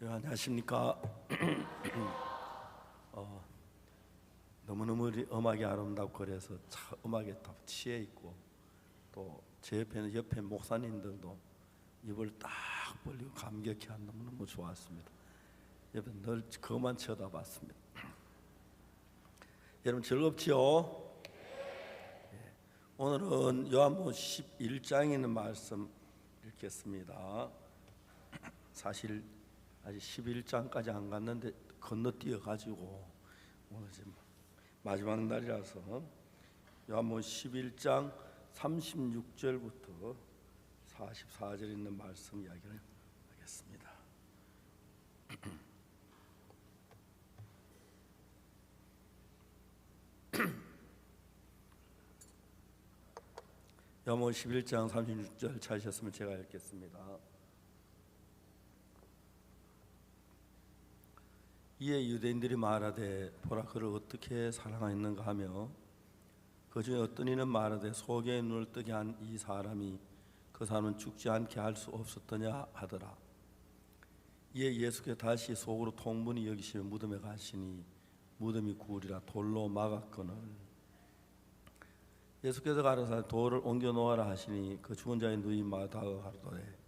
안녕하십니까. 너무너무 음악이 아름답고 그래서 참 음악에 다 취해 있고, 또 제 옆에 목사님들도 입을 딱 벌리고 감격해 한 너무너무 좋았습니다. 여러분 늘 그만 쳐다봤습니다. 여러분 즐겁지요? 오늘은 요한복음 11장에 있는 말씀 읽겠습니다. 사실 아직 11장까지 안 갔는데 건너뛰어 가지고 오늘 지금 마지막 날이라서 요한복음 11장 36절부터 44절 있는 말씀 이야기를 하겠습니다. 요한복음 11장 36절 찾으셨으면 제가 읽겠습니다. 이에 유대인들이 말하되 보라 그를 어떻게 사랑하였는가 하며 그 중에 어떤 이는 말하되 소경의 눈을 뜨게 한 이 사람이 그 사람은 죽지 않게 할 수 없었더냐 하더라. 이에 예수께서 다시 속으로 통분히 여기시며 무덤에 가시니 무덤이 구우리라 돌로 막았거늘 예수께서 가라사대 돌을 옮겨 놓아라 하시니 그 죽은 자의 누이 마다가 가로되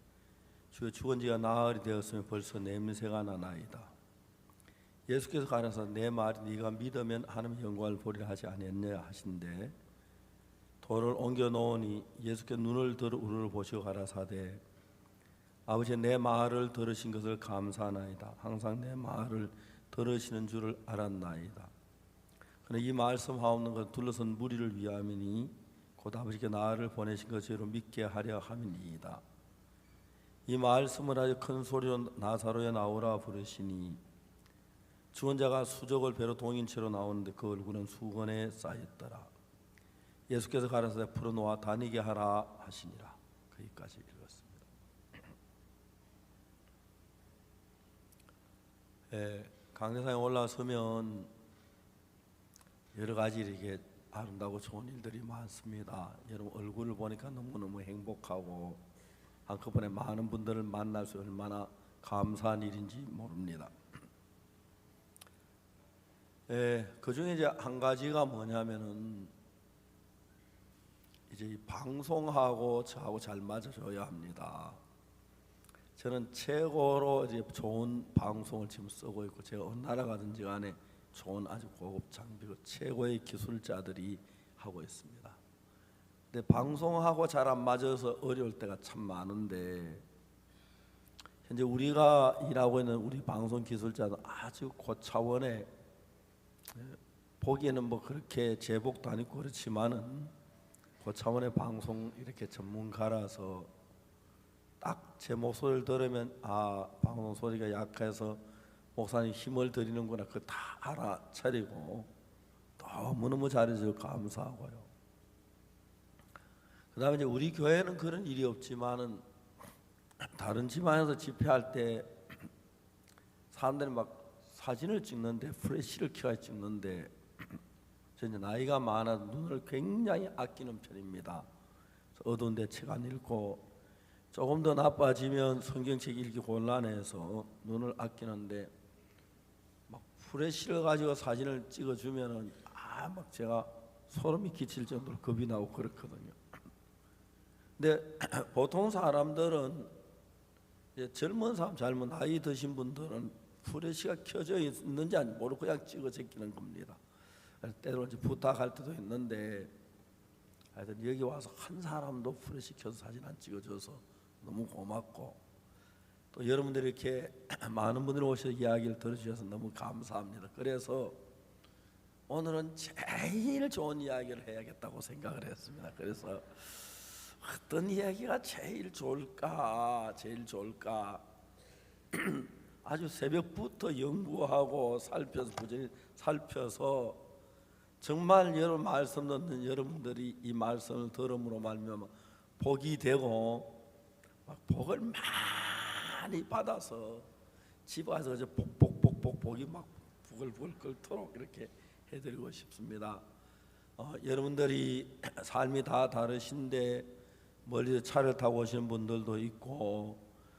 주여 죽은 지가 나흘이 되었으면 벌써 냄새가 나나이다. 예수께서 가라사대 내 말이 네가 믿으면 하나님의 영광을 보리라 하지 아니했냐 하신대 돌을 옮겨 놓으니 예수께 눈을 들어 우르르 보시고 가라사대 아버지 내 말을 들으신 것을 감사하나이다. 항상 내 말을 들으시는 줄을 알았나이다. 그러나 이 말씀 하옵는 것 둘러선 무리를 위함이니 곧 아버지께 나를 보내신 것으로 믿게 하려 함이니이다. 이 말씀을 아주 큰 소리로 나사로야 나오라 부르시니 죽은 자가 수족을 배로 동인 채로 나오는데 그 얼굴은 수건에 쌓였더라. 예수께서 가라사대 풀어놓아 다니게 하라 하시니라. 거기까지 읽었습니다. 강대상에 올라서면 여러 가지 이렇게 아름다고 좋은 일들이 많습니다. 여러분 얼굴을 보니까 너무너무 행복하고 한꺼번에 많은 분들을 만날 수 얼마나 감사한 일인지 모릅니다. 그 중에 이제 한 가지가 뭐냐면은 이제 이 방송하고 저하고 잘 맞아줘야 합니다. 저는 최고로 이제 좋은 방송을 지금 쓰고 있고 제가 어느 나라 가든지 간에 좋은 아주 고급 장비고 최고의 기술자들이 하고 있습니다. 근데 방송하고 잘 안 맞아서 어려울 때가 참 많은데 현재 우리가 일하고 있는 우리 방송 기술자는 아주 고차원의 보기에는 뭐 그렇게 제복도 아니고 그렇지만은 고차원의 방송 이렇게 전문가라서 딱 제 목소리를 들으면 아 방송 소리가 약해서 목사님 힘을 드리는구나 그거 다 알아차리고 너무너무 잘해줘서 감사하고요. 그 다음에 이제 우리 교회는 그런 일이 없지만은 다른 집안에서 집회할 때 사람들이 막 사진을 찍는데 플래시를 켜서 찍는데 저는 나이가 많아서 눈을 굉장히 아끼는 편입니다. 어두운 데 책 안 읽고 조금 더 나빠지면 성경책 읽기 곤란해서 눈을 아끼는데 막 플래시를 가지고 사진을 찍어주면은 막 제가 소름이 끼칠 정도로 겁이 나고 그렇거든요. 근데 보통 사람들은 젊은 사람, 젊은 나이 드신 분들은 플래시가 켜져 있는지 안 모르고 그냥 찍어 제끼는 겁니다. 때로 이제 부탁할 때도 있는데 하여튼 여기 와서 한 사람도 플래시 켜서 사진 안 찍어줘서 너무 고맙고 또 여러분들이 이렇게 많은 분들이 오셔서 이야기를 들어주셔서 너무 감사합니다. 그래서 오늘은 제일 좋은 이야기를 해야겠다고 생각을 했습니다. 그래서 어떤 이야기가 제일 좋을까 아주 새벽부터 연구하고 살펴서 부지런히 살펴서 정말 여러분 말씀 듣는 여러분들이 이 말씀을 들음으로 말미암아 복이 되고 막 복을 많이 받아서 집에 와서 이제 복이 막 부글부글 끓도록 이렇게 해드리고 싶습니다. 여러분들이 삶이 다 다르신데 멀리서 차를 타고 오시는 분들도 있고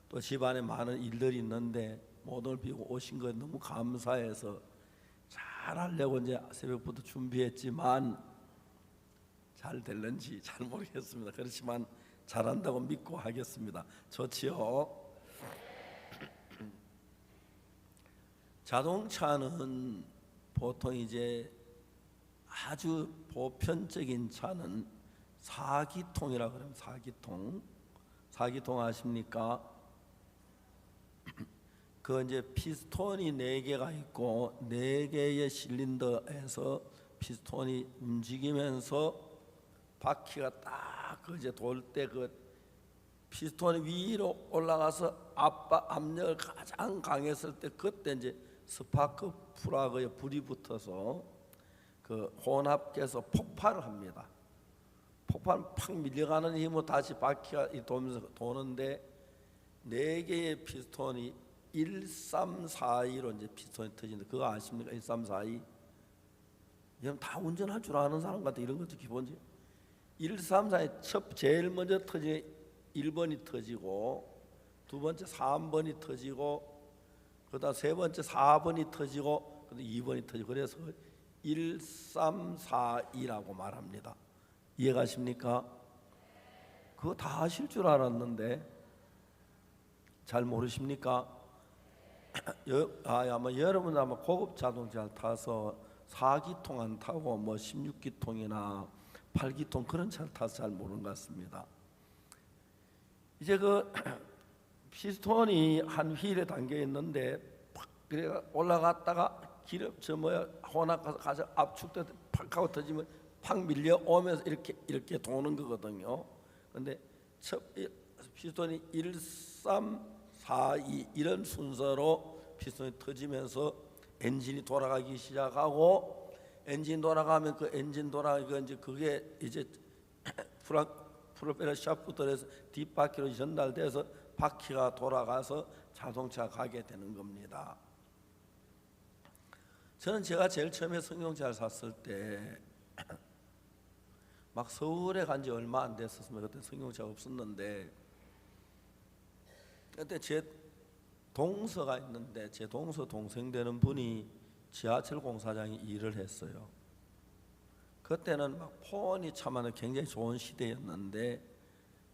또 집안에 많은 일들이 있는데 모든을 비우고 오신 것 너무 감사해서 잘하려고 이제 새벽부터 준비했지만 잘 될는지 잘 모르겠습니다. 그렇지만 잘한다고 믿고 하겠습니다. 좋지요? 자동차는 보통 이제 아주 보편적인 차는 4기통이라 그러면 4기통 아십니까? 그 이제 피스톤이 4개가 있고 4개의 실린더에서 피스톤이 움직이면서 바퀴가 딱 그 이제 돌 때 그 피스톤이 위로 올라가서 압력을 가장 강했을 때 그때 이제 스파크 플러그에 불이 붙어서 그 혼합계에서 폭발을 합니다. 폭발 팍 밀려가는 힘으로 다시 바퀴가 돌면서 도는데 4개의 피스톤이 1342로 이제 피스톤이 터지는데 그거 아십니까? 1342. 여러분 다 운전할 줄 아는 사람 같아. 이런 것도 기본지. 1342 제일 먼저 터지는 1번이 터지고 두 번째 3번이 터지고 그다음 세 번째 4번이 터지고 그다음 2번이 터지고 그래서 1342라고 말합니다. 이해가십니까? 그거 다 아실 줄 알았는데 잘 모르십니까? 아마 여러분 아마 고급 자동차를 타서 4기통 안 타고 뭐 16기통이나 8기통 그런 차를 타서 잘 모르는 것 같습니다. 이제 그 피스톤이 한 휠에 담겨 있는데 팍 그래 올라갔다가 기름 혼합 가서 압축돼 팍 하고 터지면 팍 밀려 오면서 이렇게 도는 거거든요. 근데 피스톤이 1342 이런 순서로 피스톤이 터지면서 엔진이 돌아가기 시작하고 엔진 돌아가면 그 엔진 돌아가기 이제 그게 이제 프로펠러 샤프트에서 뒷바퀴로 전달돼서 바퀴가 돌아가서 자동차가 가게 되는 겁니다. 저는 제가 제일 처음에 승용차를 샀을 때 막 서울에 간 지 얼마 안 됐었습니다. 그때 승용차가 없었는데 그때 제 동서가 있는데 제 동서 동생 되는 분이 지하철 공사장에 일을 했어요. 그때는 막 폰이 차만은 굉장히 좋은 시대였는데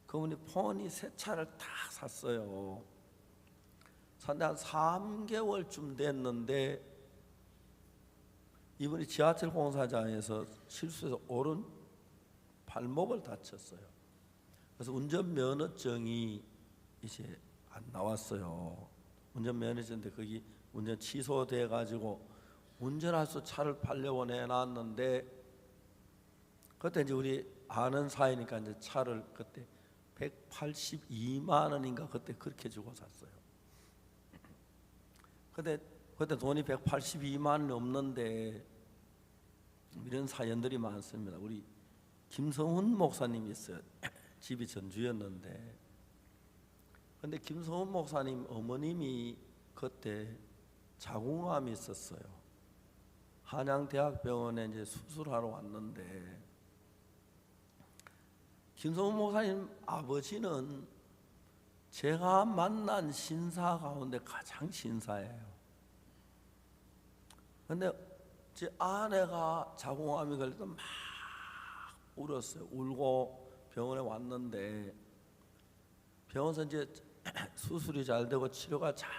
그분이 폰이 새 차를 다 샀어요. 샀는데 한 3개월쯤 됐는데 이분이 지하철 공사장에서 실수해서 오른 발목을 다쳤어요. 그래서 운전면허증이 이제 안 나왔어요. 운전면허증인데 거기 운전 취소돼 가지고 운전할 수 차를 팔려고 내놨는데 그때 이제 우리 아는 사이니까 이제 차를 그때 182만 원인가 그때 그렇게 주고 샀어요. 그때 돈이 182만 원이 없는데 이런 사연들이 많습니다. 우리 김성훈 목사님이 있어요. 집이 전주였는데 근데 김성훈 목사님 어머님이 그때 자궁암이 있었어요. 한양대학병원에 이제 수술하러 왔는데 김성훈 목사님 아버지는 제가 만난 신사 가운데 가장 신사예요. 근데 제 아내가 자궁암이 걸려서 막 울었어요. 울고 병원에 왔는데 병원에서 이제 수술이 잘 되고 치료가 잘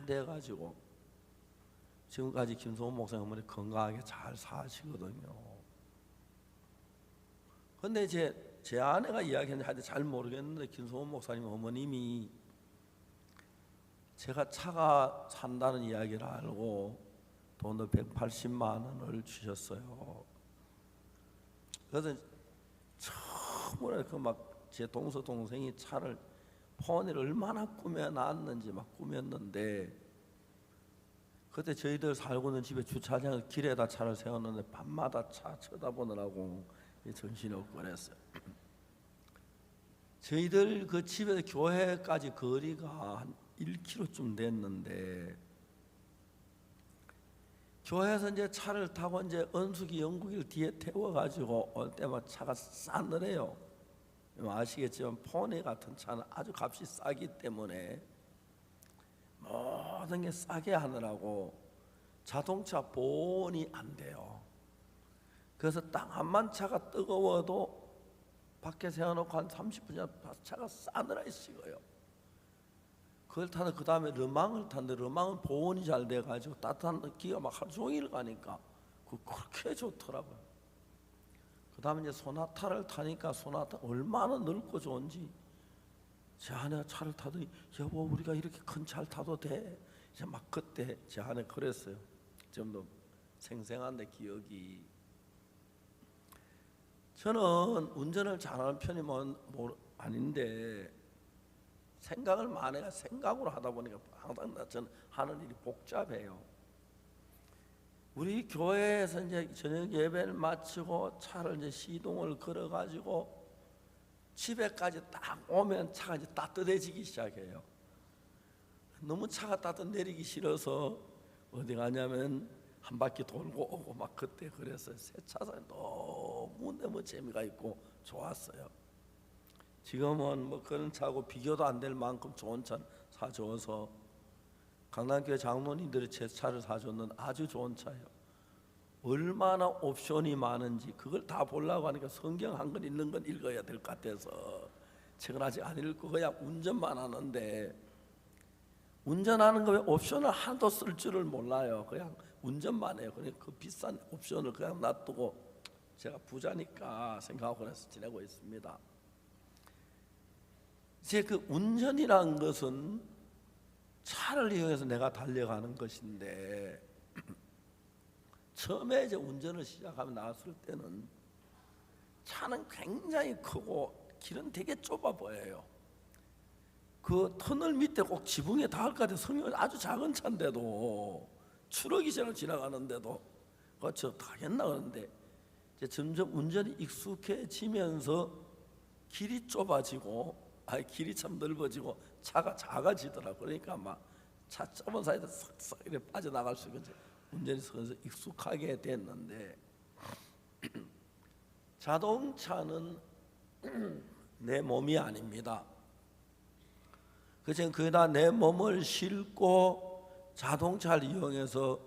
돼가지고 지금까지 김성훈 목사님 어머니 건강하게 잘 사시거든요. 근데 제 아내가 이야기했는데 잘 모르겠는데 김성훈 목사님 어머님이 제가 차가 산다는 이야기를 알고 돈을 180만 원을 주셨어요. 그래서 처음으로 그 막 제 동생이 차를 폰을 얼마나 꾸며놨는지 막 꾸몄는데 그때 저희들 살고 있는 집에 주차장에 길에다 차를 세웠는데 밤마다 차 쳐다보느라고 정신이 없고 그랬어요. 저희들 그 집에서 교회까지 거리가 한 1km쯤 됐는데 교회에서 이제 차를 타고 이제 은숙이 영국일 뒤에 태워가지고 올 때마다 차가 싸늘해요. 아시겠지만 포네 같은 차는 아주 값이 싸기 때문에 모든 게 싸게 하느라고 자동차 보온이 안 돼요. 그래서 딱 한만 차가 뜨거워도 밖에 세워놓고 한 30분 전에 차가 싸늘하게 식어요. 그걸 타서 그 다음에 르망을 탔는데 르망은 보온이 잘 돼가지고 따뜻한 기가 막 하루 종일 가니까 그렇게 좋더라고요. 그 다음에 이제 소나타를 타니까 소나타 얼마나 넓고 좋은지 제 아내가 차를 타더니 여보 우리가 이렇게 큰 차를 타도 돼? 이제 막 그때 제 아내 그랬어요. 좀 더 생생한데 기억이. 저는 운전을 잘하는 편이 아닌데 생각을 많이 생각으로 하다 보니까 항상 저는 하는 일이 복잡해요. 우리 교회에서 이제 저녁 예배를 마치고 차를 이제 시동을 걸어가지고 집에까지 딱 오면 차가 이제 따뜻해지기 시작해요. 너무 차가 따뜻 내리기 싫어서 어디 가냐면 한 바퀴 돌고 오고 막 그때 그랬어요. 새 차선 너무 재미가 있고 좋았어요. 지금은 뭐 그런 차고 비교도 안 될 만큼 좋은 차 사줘서 강남교회 장로님들이 제 차를 사줬는 아주 좋은 차예요. 얼마나 옵션이 많은지 그걸 다 보려고 하니까 성경 한 권 읽는 건 읽어야 될 것 같아서 책은 아직 안 읽고 그냥 운전만 하는데 운전하는 거에 옵션을 하나도 쓸 줄을 몰라요. 그냥 운전만 해요. 그러니까 그 비싼 옵션을 그냥 놔두고 제가 부자니까 생각하고 그래서 지내고 있습니다. 이제 그 운전이라는 것은 차를 이용해서 내가 달려가는 것인데 처음에 이제 운전을 시작하면 나왔을 때는 차는 굉장히 크고 길은 되게 좁아 보여요. 그 터널 밑에 꼭 지붕에 닿을 것 같아요. 성형은 아주 작은 차인데도 추락이처럼 지나가는데도 저 가겠나 그러는데 이제 점점 운전이 익숙해지면서 길이 좁아지고 길이 참 넓어지고 차가 작아지더라고요. 그러니까 막 차 좁은 사이에 싹싹 이렇게 빠져나갈 수 있고 운전이 서서 익숙하게 됐는데 자동차는 내 몸이 아닙니다. 그래서 거기다 내 몸을 싣고 자동차를 이용해서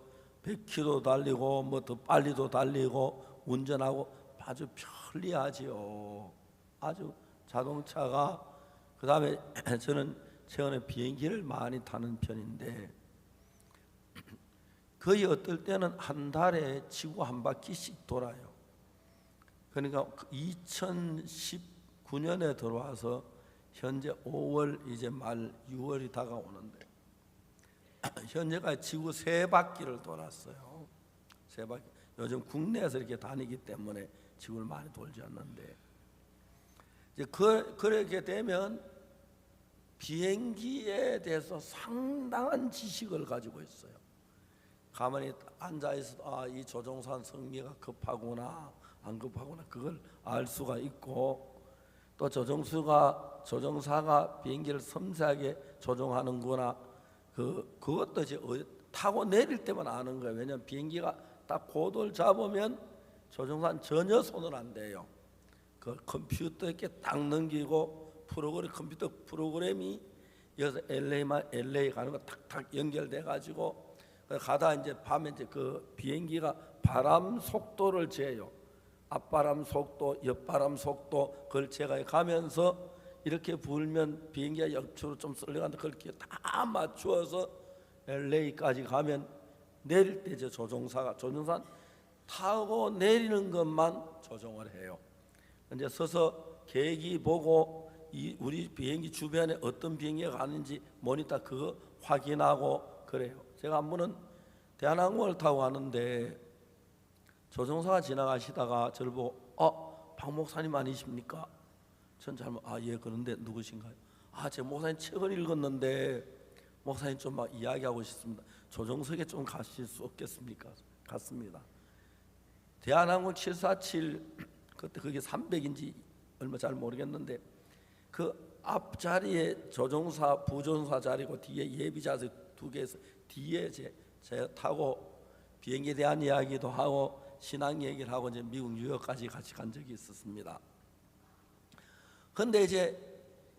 100km 달리고 뭐 더 빨리도 달리고 운전하고 아주 편리하지요. 아주 자동차가 그 다음에 저는 최근에 비행기를 많이 타는 편인데 거의 어떨 때는 한 달에 지구 한 바퀴씩 돌아요. 그러니까 2019년에 들어와서 현재 5월 이제 말 6월이 다가오는데 현재까지 지구 3바퀴를 돌았어요. 3바퀴. 요즘 국내에서 이렇게 다니기 때문에 지구를 많이 돌지 않는데 이제 그렇게 되면 비행기에 대해서 상당한 지식을 가지고 있어요. 가만히 앉아 있어도 이 조종사 성미가 급하구나 안 급하구나 그걸 알 수가 있고 또 조종사가 비행기를 섬세하게 조종하는구나 그것도 이제 타고 내릴 때만 아는 거예요. 왜냐하면 비행기가 딱 고도를 잡으면 조종사는 전혀 손을 안 대요. 그 컴퓨터 이렇게 딱 넘기고 컴퓨터 프로그램이 여기서 LA 가는 거 탁탁 연결돼 가지고 가다 이제 밤에 이제 그 비행기가 바람 속도를 재요. 앞바람 속도, 옆바람 속도 그걸 재가 가면서 이렇게 불면 비행기가 옆으로 좀 쓸려가는데 그렇게 다 맞추어서 LA까지 가면 내릴 때 이제 조종사는 타고 내리는 것만 조종을 해요. 이제 서서 계기 보고 우리 비행기 주변에 어떤 비행기가 가는지 모니터 그거 확인하고 그래요. 제가 한 번은 대한항공을 타고 가는데 조종사가 지나가시다가 저를 보고 박 목사님 아니십니까? 전 잘못 예 그런데 누구신가요? 제 목사님 책을 읽었는데 목사님 좀 막 이야기하고 싶습니다. 조종석에 좀 가실 수 없겠습니까? 갔습니다. 대한항공 747 그때 그게 300인지 얼마 잘 모르겠는데 그 앞자리에 조종사 부조종사 자리고 뒤에 예비자석 2개에서 뒤에 제가 타고 비행기에 대한 이야기도 하고 신앙 얘기를 하고 이제 미국 뉴욕까지 같이 간 적이 있었습니다. 그런데 이제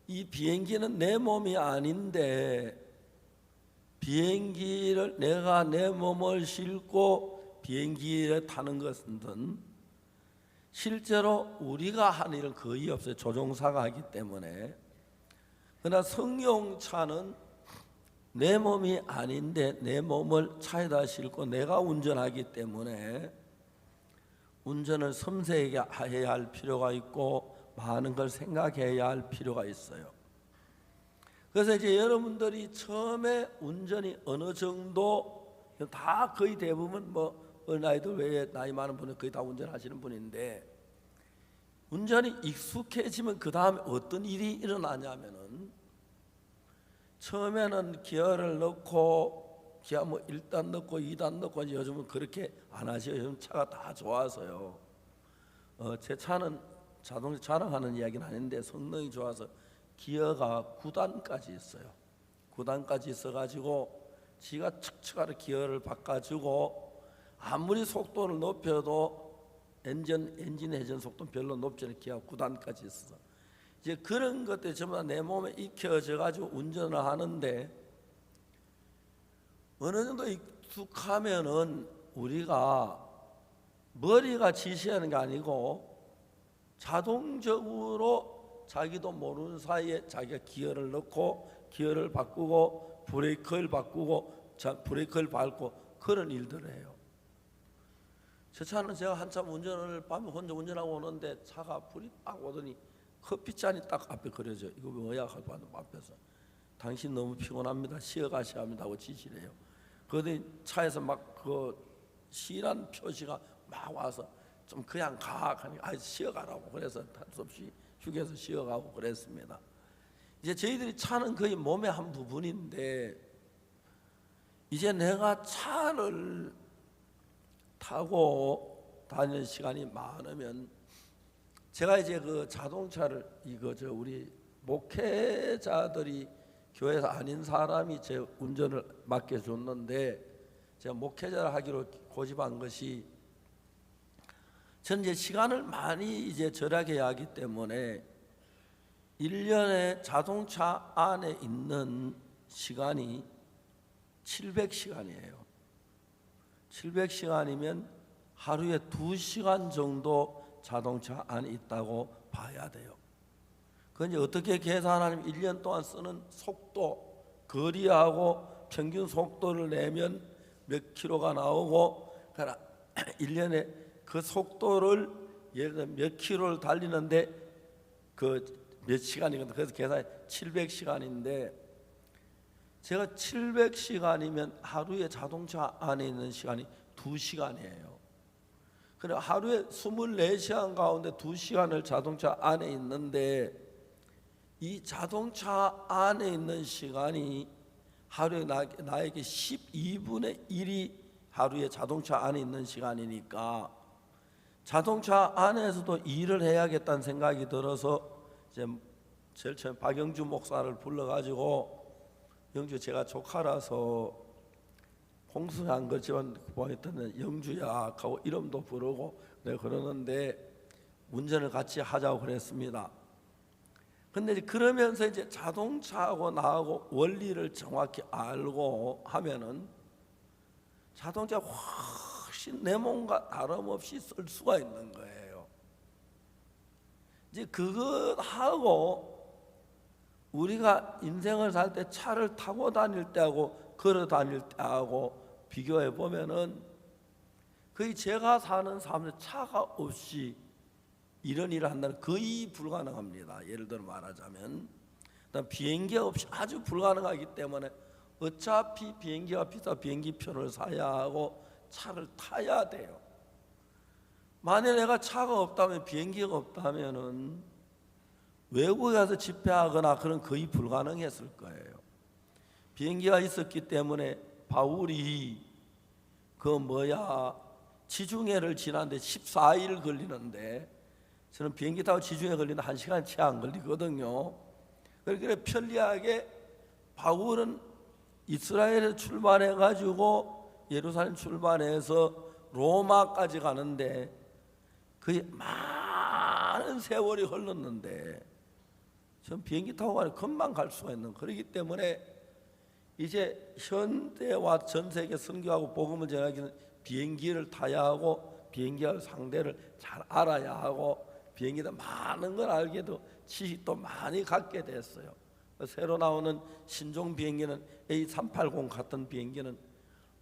이 비행기는 내 몸이 아닌데 비행기를 내가 내 몸을 싣고 비행기에 타는 것은 실제로 우리가 하는 일은 거의 없어요. 조종사가 하기 때문에. 그러나 승용차는 내 몸이 아닌데 내 몸을 차에다 싣고 내가 운전하기 때문에 운전을 섬세하게 해야 할 필요가 있고 많은 걸 생각해야 할 필요가 있어요. 그래서 이제 여러분들이 처음에 운전이 어느 정도 다 거의 대부분 뭐 어린아이들 외에 나이 많은 분은 거의 다 운전하시는 분인데 운전이 익숙해지면 그 다음에 어떤 일이 일어나냐면은 처음에는 기어를 넣고 기어 뭐 1단 넣고 2단 넣고 요즘은 그렇게 안 하셔요. 요즘 차가 다 좋아서요. 제 차는 자동차 자랑하는 이야기는 아닌데 성능이 좋아서 기어가 9단까지 있어요. 9단까지 있어가지고 지가 척척하게 기어를 바꿔주고 아무리 속도를 높여도 엔진 회전 속도는 별로 높지 않은 기어가 9단까지 있어. 이제 그런 것들이 전부 다 내 몸에 익혀져 가지고 운전을 하는데 어느 정도 익숙하면은 우리가 머리가 지시하는 게 아니고 자동적으로 자기도 모르는 사이에 자기가 기어를 넣고 기어를 바꾸고 브레이크를 바꾸고 브레이크를 밟고 그런 일들을 해요. 제 차는 제가 한참 운전을 밤에 혼자 운전하고 오는데 차가 불이 딱 오더니 커피잔이 딱 앞에 그려져. 이거 뭐야 하고 앞에서 당신 너무 피곤합니다. 쉬어 가셔야 합니다 하고 지시를 해요. 그러더니 차에서 막 그 쉬란 표시가 막 와서 좀 그냥 가 하니까 쉬어가라고 그래서 할 수 없이 휴게소 쉬어가고 그랬습니다. 이제 저희들이 차는 거의 몸의 한 부분인데 이제 내가 차를 타고 다니는 시간이 많으면 제가 이제 그 자동차를 우리 목회자들이 교회에서 아닌 사람이 제 운전을 맡겨줬는데 제가 목회자를 하기로 고집한 것이 저는 이제 시간을 많이 이제 절약해야 하기 때문에 1년에 자동차 안에 있는 시간이 700시간이에요. 700시간이면 하루에 2시간 정도 자동차 안에 있다고 봐야 돼요. 그건 이제 어떻게 계산하냐면 1년 동안 쓰는 속도, 거리하고 평균 속도를 내면 몇 킬로가 나오고, 그러니까 1년에 그 속도를 예를 들어 몇 킬로를 달리는데 그 몇 시간이거든. 그래서 계산이 700시간인데 제가 700시간이면 하루에 자동차 안에 있는 시간이 2시간이에요. 그래 하루에 24시간 가운데 2시간을 자동차 안에 있는데 이 자동차 안에 있는 시간이 하루에 나에게 12분의 1이 하루에 자동차 안에 있는 시간이니까 자동차 안에서도 일을 해야겠다는 생각이 들어서 이제 제일 처음 박영주 목사를 불러가지고 영주 제가 조카라서 공수한 거지만 보냈더니 영주야 하고 이름도 부르고 내가 그러는데 운전을 같이 하자고 그랬습니다. 근데 그러면서 이제 자동차하고 나하고 원리를 정확히 알고 하면은 자동차 훨씬 내 몸과 다름없이 쓸 수가 있는 거예요. 이제 그것하고 우리가 인생을 살 때 차를 타고 다닐 때하고 걸어 다닐 때하고 비교해 보면은 거의 제가 사는 삶에 차가 없이 이런 일을 한다는 거의 불가능합니다. 예를 들어 말하자면 비행기 없이 아주 불가능하기 때문에 어차피 비행기가 비싸 비행기 표를 사야 하고 차를 타야 돼요. 만약 내가 차가 없다면 비행기가 없다면은 외국에 가서 집회하거나 그런 거의 불가능했을 거예요. 비행기가 있었기 때문에 바울이 지중해를 지나는데 14일 걸리는데 저는 비행기 타고 지중해 걸리는 1시간 채 안 걸리거든요. 그래 편리하게 바울은 이스라엘에 출발해가지고 예루살렘 출발해서 로마까지 가는데 거의 많은 세월이 흘렀는데 전 비행기 타고 가면 금방 갈 수가 있는 그렇기 때문에 이제 현대와 전 세계 선교하고 복음을 전하기는 비행기를 타야 하고 비행기를 상대를 잘 알아야 하고 비행기도 많은 걸 알게도 지식도 많이 갖게 됐어요. 새로 나오는 신종 비행기는 A380 같은 비행기는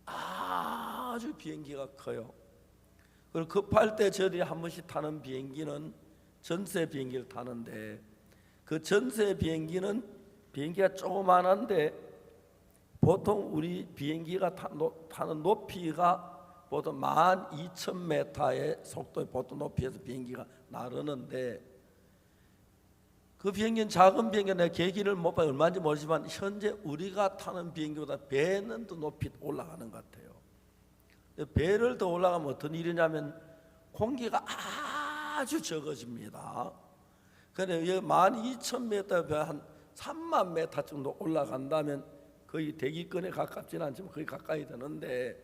아주 비행기가 커요. 그리고 급할 때 저들이 한 번씩 타는 비행기는 전세 비행기를 타는데 그 전세 비행기는 비행기가 조그만한데 보통 우리 비행기가 타는 높이가 보통 12,000m의 속도의 보통 높이에서 비행기가 나르는데 그 비행기는 작은 비행기가 내가 계기를 못 봐요. 얼마인지 모르지만 현재 우리가 타는 비행기보다 배는 더 높이 올라가는 것 같아요. 배를 더 올라가면 어떤 일이냐면 공기가 아주 적어집니다. 그런데 12,000m 한 3만 m 정도 올라간다면 거의 대기권에 가깝지는 않지만 거의 가까이 되는데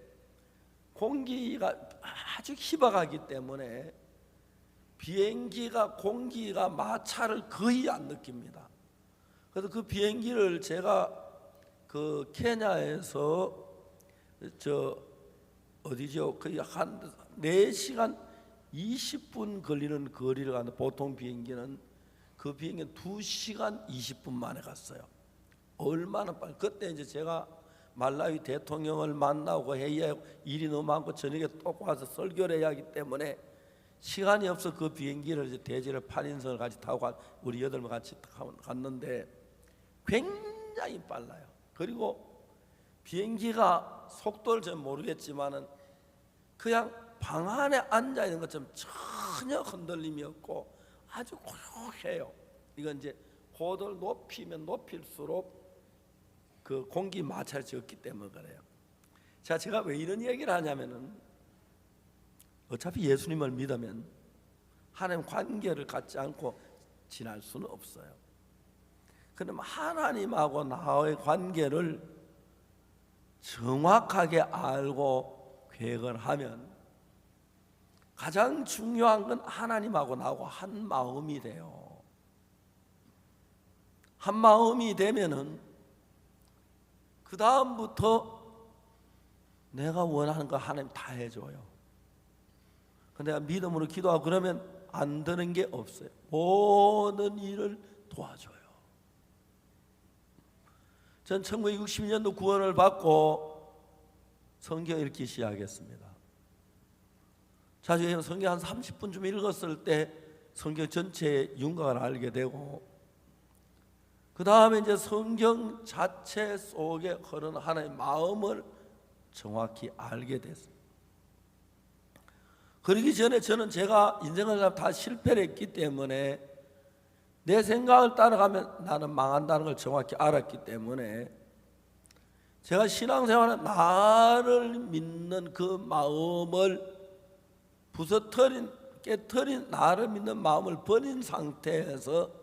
공기가 아주 희박하기 때문에 비행기가 공기가 마찰을 거의 안 느낍니다. 그래서 그 비행기를 제가 그 케냐에서 어디죠? 거의 한 4시간 20분 걸리는 거리를 가는 보통 비행기는 그 비행기는 2시간 20분 만에 갔어요. 얼마나 빨리. 그때 이제 제가 말라위 대통령을 만나고 회의하고 일이 너무 많고 저녁에 또 와서 설교를 해야 하기 때문에 시간이 없어 그 비행기를 이제 대지를 8인승을 같이 타고 우리 8명 같이 갔는데 굉장히 빨라요. 그리고 비행기가 속도를 잘 모르겠지만은 그냥 방 안에 앉아 있는 것처럼 전혀 흔들림이 없고 아주 고요해요. 이건 이제 고도를 높이면 높일수록 그 공기 마찰이 적기 때문에 그래요. 자, 제가 왜 이런 얘기를 하냐면은 어차피 예수님을 믿으면 하나님 관계를 갖지 않고 지날 수는 없어요. 그럼 하나님하고 나의 관계를 정확하게 알고 계획을 하면 가장 중요한 건 하나님하고 나하고 한 마음이 돼요. 한 마음이 되면은 그 다음부터 내가 원하는 거 하나님 다 해줘요. 근데 내가 믿음으로 기도하고 그러면 안 되는 게 없어요. 모든 일을 도와줘요. 전 1962년도 구원을 받고 성경 읽기 시작했습니다. 자주 성경 한 30분쯤 읽었을 때 성경 전체의 윤곽을 알게 되고 그 다음에 이제 성경 자체 속에 흐르는 하나님의 마음을 정확히 알게 됐습니다. 그러기 전에 저는 제가 인생을 다 실패를 했기 때문에 내 생각을 따라가면 나는 망한다는 걸 정확히 알았기 때문에 제가 신앙생활은 나를 믿는 그 마음을 깨트린 나를 믿는 마음을 버린 상태에서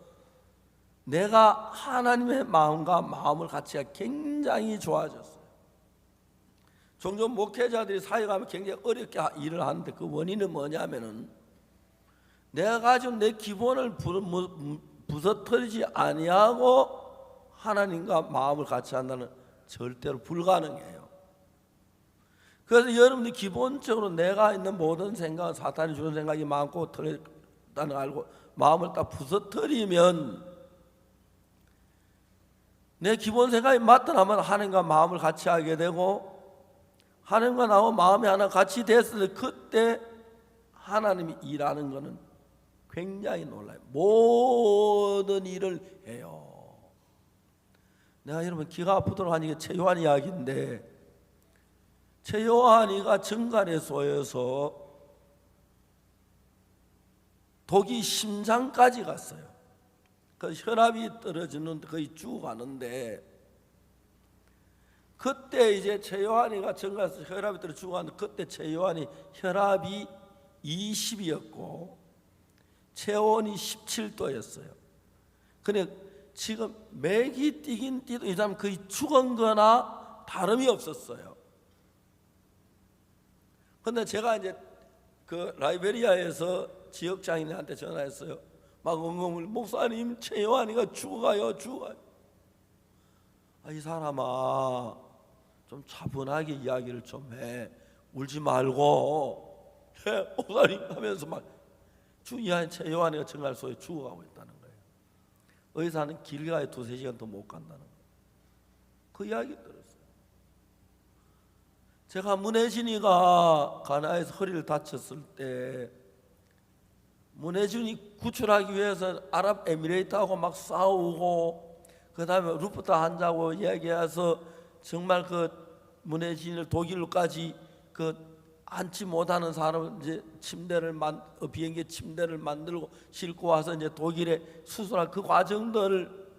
내가 하나님의 마음과 마음을 같이 굉장히 좋아졌어요. 종종 목회자들이 사역하면 굉장히 어렵게 일을 하는데 그 원인은 뭐냐면은 내가 가지고 내 기본을 부서뜨리지 아니하고 하나님과 마음을 같이 한다는 절대로 불가능해요. 그래서 여러분들이 기본적으로 내가 있는 모든 생각은 사탄이 주는 생각이 많고 틀렸다는 걸 알고 마음을 딱 부서뜨리면 내 기본 생각이 맞더라면 하나님과 마음을 같이 하게 되고 하나님과 나와 마음이 하나 같이 됐을 때 그때 하나님이 일하는 것은 굉장히 놀라요. 모든 일을 해요. 내가 여러분 기가 아프도록 하는 게 최요한 이야기인데 최요한이가 정갈에 쏘여서 독이 심장까지 갔어요. 그 혈압이 떨어지는 거의 죽어가는데 그때 이제 최요한이가 정갈에서 혈압이 떨어져 죽어가는데 그때 최요한이 혈압이 20이었고 체온이 17도였어요. 근데 지금 맥이 뛰긴 뛰도 이 사람 거의 죽은 거나 다름이 없었어요. 근데 제가 이제 그 라이베리아에서 지역 장인한테 전화했어요. 막 엉엉 목사님 최요한이가 죽어가요. 이 사람아 좀 차분하게 이야기를 좀 해. 울지 말고 해. 목사님 하면서 막 주 요한이가 정할 소에 죽어가고 있다는 거예요. 의사는 길가에 2-3시간 더 못 간다는 거예요. 그 이야기 들었어요. 제가 문혜진이가 가나에서 허리를 다쳤을 때 문혜진이 구출하기 위해서 아랍에미레이트하고 막 싸우고 그 다음에 루프타 환자하고 이야기해서 정말 그 문혜진을 독일로까지 그 앉지 못하는 사람은 이제 비행기 침대를 만들고 싣고 와서 이제 독일에 수술할 그 과정들을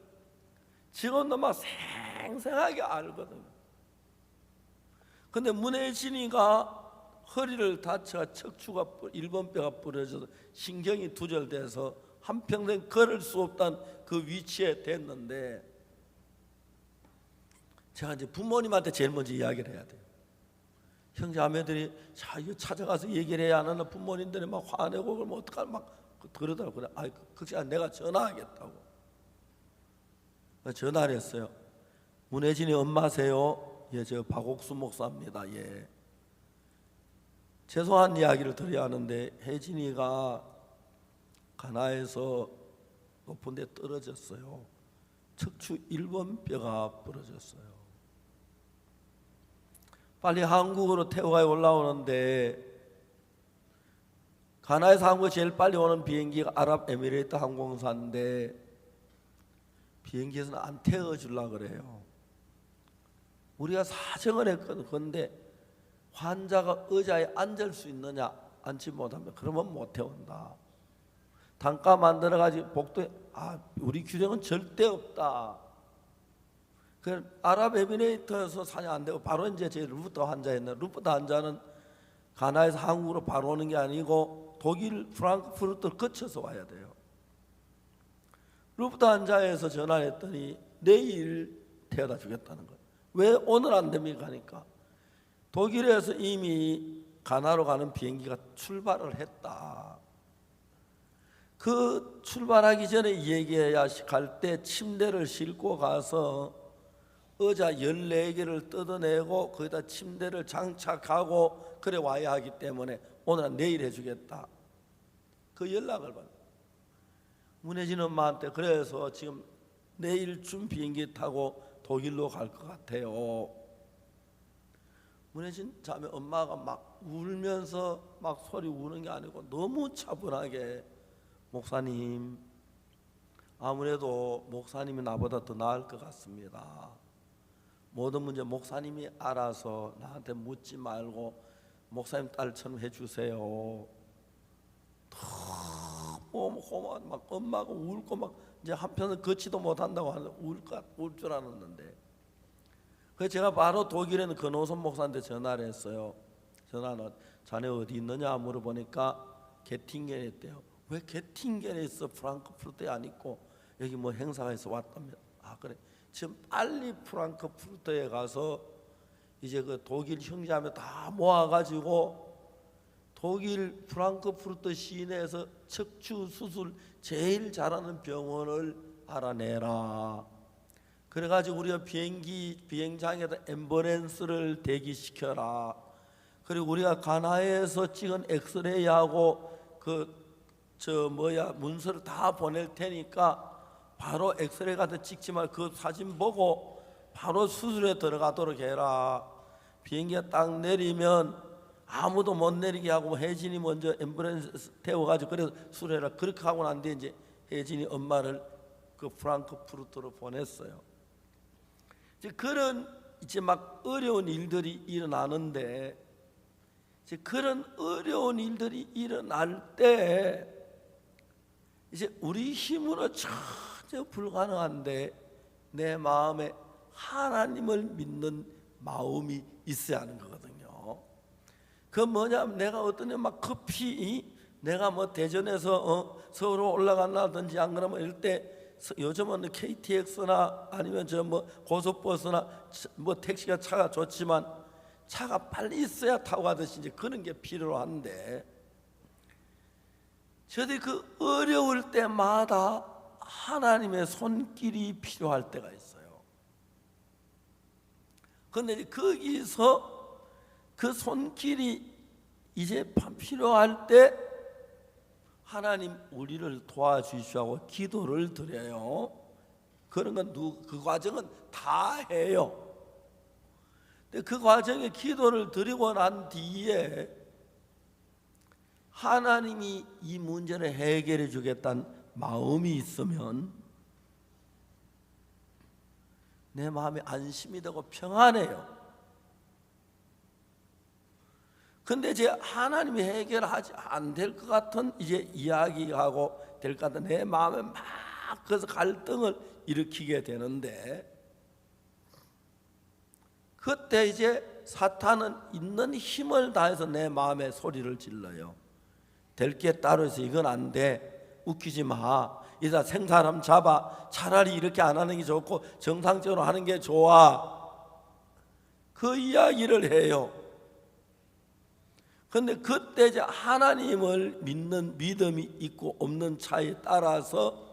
지금도 막 생생하게 알거든요. 근데 문혜진이가 허리를 다쳐 척추가 1번뼈가 부러져서 신경이 두절돼서 한평생 걸을 수 없다는 그 위치에 됐는데, 제가 이제 부모님한테 제일 먼저 이야기를 해야 돼요. 형제자매들이 이거 찾아가서 얘기를 해야 하는 부모님들이 막 화내고 그러면 어떡할 막 그러더라고요. 그래, 그게 내가 전화하겠다고 전화를 했어요. 문혜진이 엄마세요? 예, 저 박옥수 목사입니다. 예. 죄송한 이야기를 드려야 하는데 혜진이가 가나에서 높은 데 떨어졌어요. 척추 1번뼈가 부러졌어요. 빨리 한국으로 태워가 올라오는데 가나에서 한국에 제일 빨리 오는 비행기가 아랍에미레이트 항공사인데 비행기에서는 안 태워주려고 그래요. 우리가 사정을 했거든. 그런데 환자가 의자에 앉을 수 있느냐, 앉지 못하면 그러면 못 태운다. 단가 만들어가지고 복도에 우리 규정은 절대 없다. 그 아랍에미레이트에서 사냥 안 되고 바로 이제 제 루프트 환자였는데, 루프트 환자는 가나에서 한국으로 바로 오는 게 아니고 독일 프랑크푸르트를 거쳐서 와야 돼요. 루프트 환자에서 전화를 했더니 내일 태워다 주겠다는 거예요. 왜 오늘 안 됩니까? 하니까 독일에서 이미 가나로 가는 비행기가 출발을 했다. 그 출발하기 전에 얘기해야 갈 때 침대를 싣고 가서 의자 14개를 뜯어내고 거기다 침대를 장착하고 그래 와야 하기 때문에 오늘은 내일 해주겠다. 그 연락을 받아. 문혜진 엄마한테 그래서 지금 내일쯤 비행기 타고 독일로 갈 것 같아요. 문혜진 자매 엄마가 막 울면서 막 소리 우는 게 아니고 너무 차분하게, 목사님 아무래도 목사님이 나보다 더 나을 것 같습니다. 모든 문제 목사님이 알아서 나한테 묻지 말고 목사님 딸처럼 해주세요. 너무 고마워. 막 엄마가 울고 막 이제 한편은 걷지도 못한다고 하는데 울 줄 알았는데, 그래서 제가 바로 독일에는 근호선 목사한테 전화를 했어요. 전화는 자네 어디 있느냐 물어보니까 게팅겐에 있대요. 왜 게팅겐에 있어? 프랑크푸르트에 안 있고 여기 뭐 행사가 있어 왔다며. 그래. 지금 빨리 프랑크푸르트에 가서 이제 그 독일 형제자매 다 모아가지고 독일 프랑크푸르트 시내에서 척추 수술 제일 잘하는 병원을 알아내라. 그래가지고 우리가 비행장에다 앰뷸런스를 대기시켜라. 그리고 우리가 가나에서 찍은 엑스레이하고 문서를 다 보낼 테니까 바로 엑스레이 가서 찍지 말고 그 사진 보고 바로 수술에 들어가도록 해라. 비행기가 딱 내리면 아무도 못 내리게 하고 혜진이 먼저 앰뷸런스 태워가지고 그래서 수술해라. 그렇게 하고 난 뒤에 이제 혜진이 엄마를 그 프랑크푸르트로 보냈어요. 이제 그런 이제 막 어려운 일들이 일어나는데, 이제 그런 어려운 일들이 일어날 때 이제 우리 힘으로 전혀 불가능한데 내 마음에 하나님을 믿는 마음이 있어야 하는 거거든요. 그 뭐냐면 내가 어떤 막 급히 내가 뭐 대전에서 서울로 올라간다든지 안 그러면 이럴 때 요즘은 KTX나 아니면 저 뭐 고속버스나 뭐 택시가 차가 좋지만 차가 빨리 있어야 타고 가듯이 이제 그런 게 필요한데, 저들이 그 어려울 때마다 하나님의 손길이 필요할 때가 있어요. 근데 이제 거기서 그 손길이 이제 필요할 때 하나님 우리를 도와주시고 기도를 드려요. 그런 건 그 과정은 다 해요. 근데 그 과정에 기도를 드리고 난 뒤에 하나님이 이 문제를 해결해 주겠다는 마음이 있으면 내 마음이 안심이 되고 평안해요. 근데 이제 하나님이 해결하지 안 될 것 같은 이제 이야기하고 될 것 같은 내 마음에 막 그래서 갈등을 일으키게 되는데, 그때 이제 사탄은 있는 힘을 다해서 내 마음에 소리를 질러요. 될 게 따로 있어. 이건 안 돼. 웃기지 마. 이제 생사람 잡아. 차라리 이렇게 안 하는 게 좋고 정상적으로 하는 게 좋아. 그 이야기를 해요. 근데 그때 이제 하나님을 믿는 믿음이 있고 없는 차에 따라서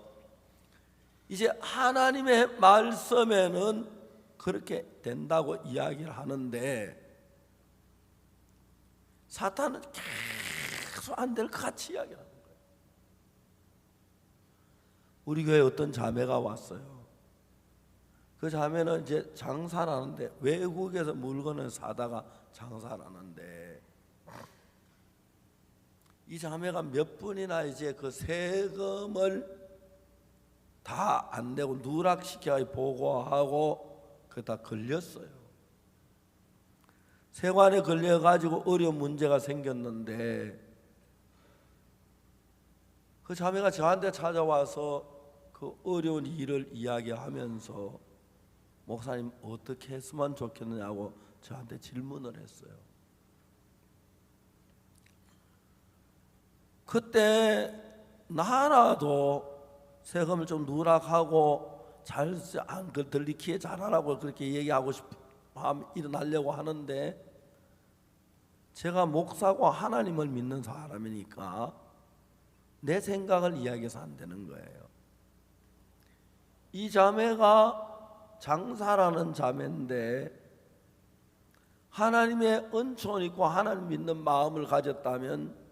이제 하나님의 말씀에는 그렇게 된다고 이야기를 하는데, 사탄은 계속 안 될 것 같이 이야기하는 거예요. 우리 교회에 어떤 자매가 왔어요. 그 자매는 이제 장사를 하는데, 외국에서 물건을 사다가 장사를 하는데, 이 자매가 몇 분이나 이제 그 세금을 다 안 내고 누락시켜 보고하고 그 다 걸렸어요. 세관에 걸려가지고 어려운 문제가 생겼는데, 그 자매가 저한테 찾아와서 그 어려운 일을 이야기하면서 목사님 어떻게 했으면 좋겠느냐고 저한테 질문을 했어요. 그때 나라도 세금을 좀 누락하고 잘안 들리키게 잘하라고 그렇게 얘기하고 싶어 일어나려고 하는데, 제가 목사고 하나님을 믿는 사람이니까 내 생각을 이야기해서 안 되는 거예요. 이 자매가 장사라는 자매인데 하나님의 은총 있고 하나님 믿는 마음을 가졌다면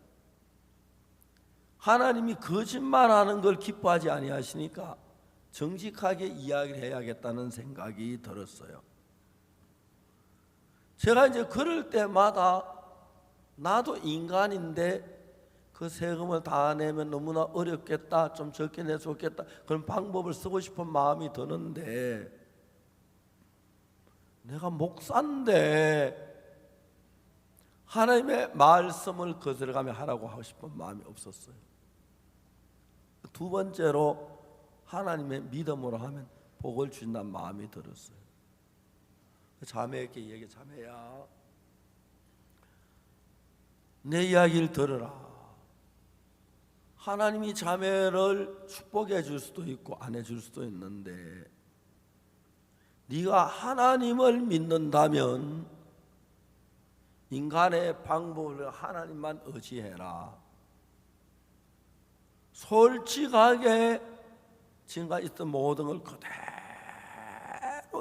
하나님이 거짓말하는 걸 기뻐하지 아니하시니까 정직하게 이야기를 해야겠다는 생각이 들었어요. 제가 이제 그럴 때마다 나도 인간인데 그 세금을 다 내면 너무나 어렵겠다, 좀 적게 내서 좋겠다, 그런 방법을 쓰고 싶은 마음이 드는데, 내가 목사인데 하나님의 말씀을 거스려가며 하라고 하고 싶은 마음이 없었어요. 두 번째로 하나님의 믿음으로 하면 복을 주신다는 마음이 들었어요. 자매에게 얘기, 자매야, 내 이야기를 들어라. 하나님이 자매를 축복해 줄 수도 있고 안 해줄 수도 있는데, 네가 하나님을 믿는다면 인간의 방법을 하나님만 의지해라. 솔직하게 지금까지 있던 모든 걸 그대로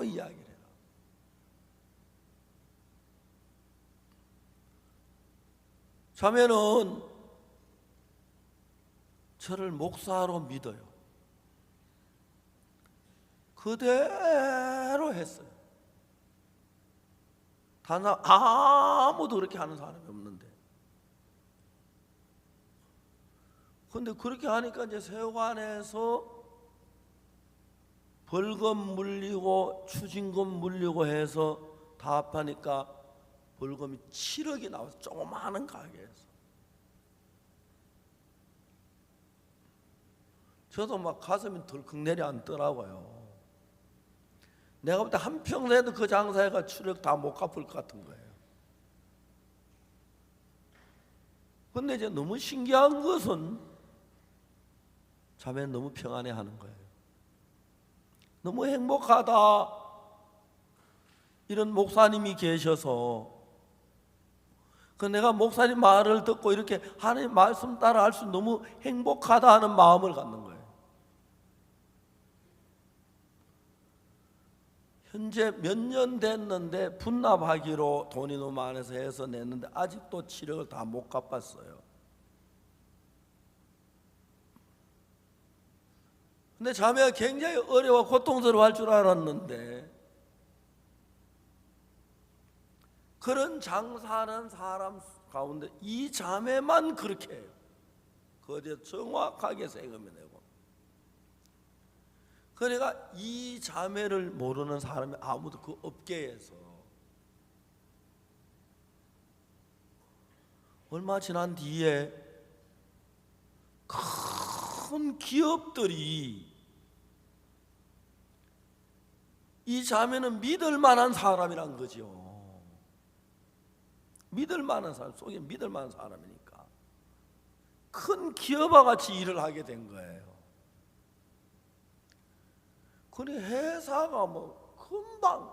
이야기를 해라. 자매는 저를 목사로 믿어요. 그대로 했어요. 단 아무도 그렇게 하는 사람이 없는데. 근데 그렇게 하니까 이제 세관에서 벌금 물리고 추징금 물리고 해서 다 합하니까 벌금이 7억이 나와서 조그마한 가게에서. 저도 막 가슴이 덜컥 내려앉더라고요. 내가 볼 때 한평생에도 그 장사회가 추력 다 못 갚을 것 같은 거예요. 근데 이제 너무 신기한 것은 자매는 너무 평안해하는 거예요. 너무 행복하다. 이런 목사님이 계셔서 그 내가 목사님 말을 듣고 이렇게 하나님 말씀 따라 할 수 너무 행복하다 하는 마음을 갖는 거예요. 현재 몇 년 됐는데 분납하기로 돈이 너무 많아서 해서 냈는데 아직도 7억을 다 못 갚았어요. 근데 자매가 굉장히 어려워 고통스러워할 줄 알았는데 그런 장사하는 사람 가운데 이 자매만 그렇게 해요. 거기에 정확하게 세금을 내고. 그러니까 이 자매를 모르는 사람이 아무도 그 업계에서 얼마 지난 뒤에 큰 기업들이 이 자매는 믿을 만한 사람이란 거죠. 믿을 만한 사람, 속에 믿을 만한 사람이니까 큰 기업과 같이 일을 하게 된 거예요. 그래 회사가 뭐 금방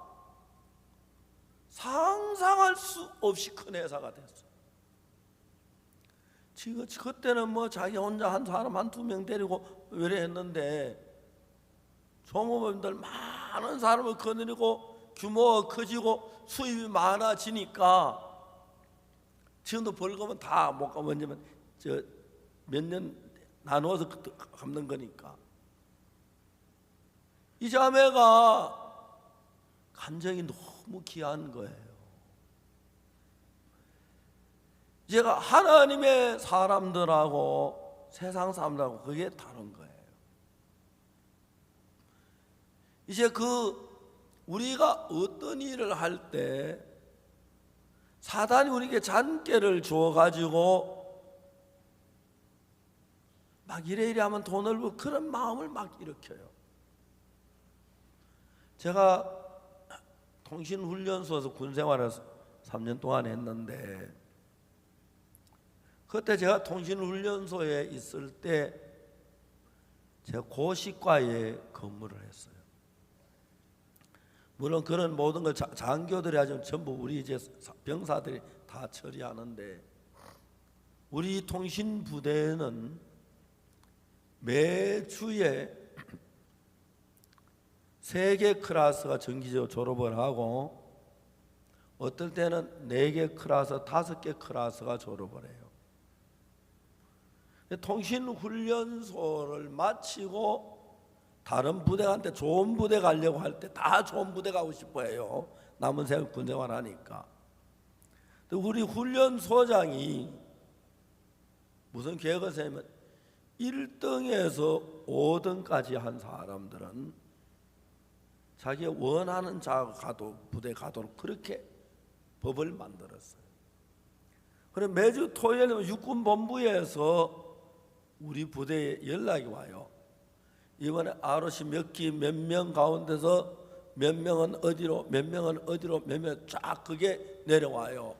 상상할 수 없이 큰 회사가 됐어. 지금 그때는 뭐 자기 혼자 한 사람 한두 명 데리고 외래 했는데 종업원들 많은 사람을 거느리고 규모가 커지고 수입이 많아지니까 지금도 벌금은 다 못 갚으면 몇 년 나누어서 갚는 거니까. 이 자매가 감정이 너무 귀한 거예요. 제가 하나님의 사람들하고 세상 사람들하고 그게 다른 거예요. 이제 우리가 어떤 일을 할 때 사단이 우리에게 잔꾀를 주어가지고 막 이래 하면 돈을 벌고 그런 마음을 막 일으켜요. 제가 통신훈련소에서 군생활을 3년 동안 했는데 그때 제가 통신훈련소에 있을 때 제가 고시과에 근무를 했어요. 물론 그런 모든 걸 장교들이 하지만 전부 우리 이제 병사들이 다 처리하는데 우리 통신부대는 매주에 3개 클래스가 정기적으로 졸업을 하고 어떨 때는 4개 클래스, 5개 클래스가 졸업을 해요. 통신훈련소를 마치고 다른 부대한테 좋은 부대 가려고 할 때 다 좋은 부대 가고 싶어 해요. 남은 생활 군생활 하니까. 우리 훈련소장이 무슨 계획을 세우면 1등에서 5등까지 한 사람들은 자기 원하는 자가 부대 가도록 그렇게 법을 만들었어요. 그럼 매주 토요일에 육군본부에서 우리 부대에 연락이 와요. 이번에 ROC 몇 기 몇 명 가운데서 몇 명은 어디로 몇 명은 어디로 몇 명 쫙 그게 내려와요.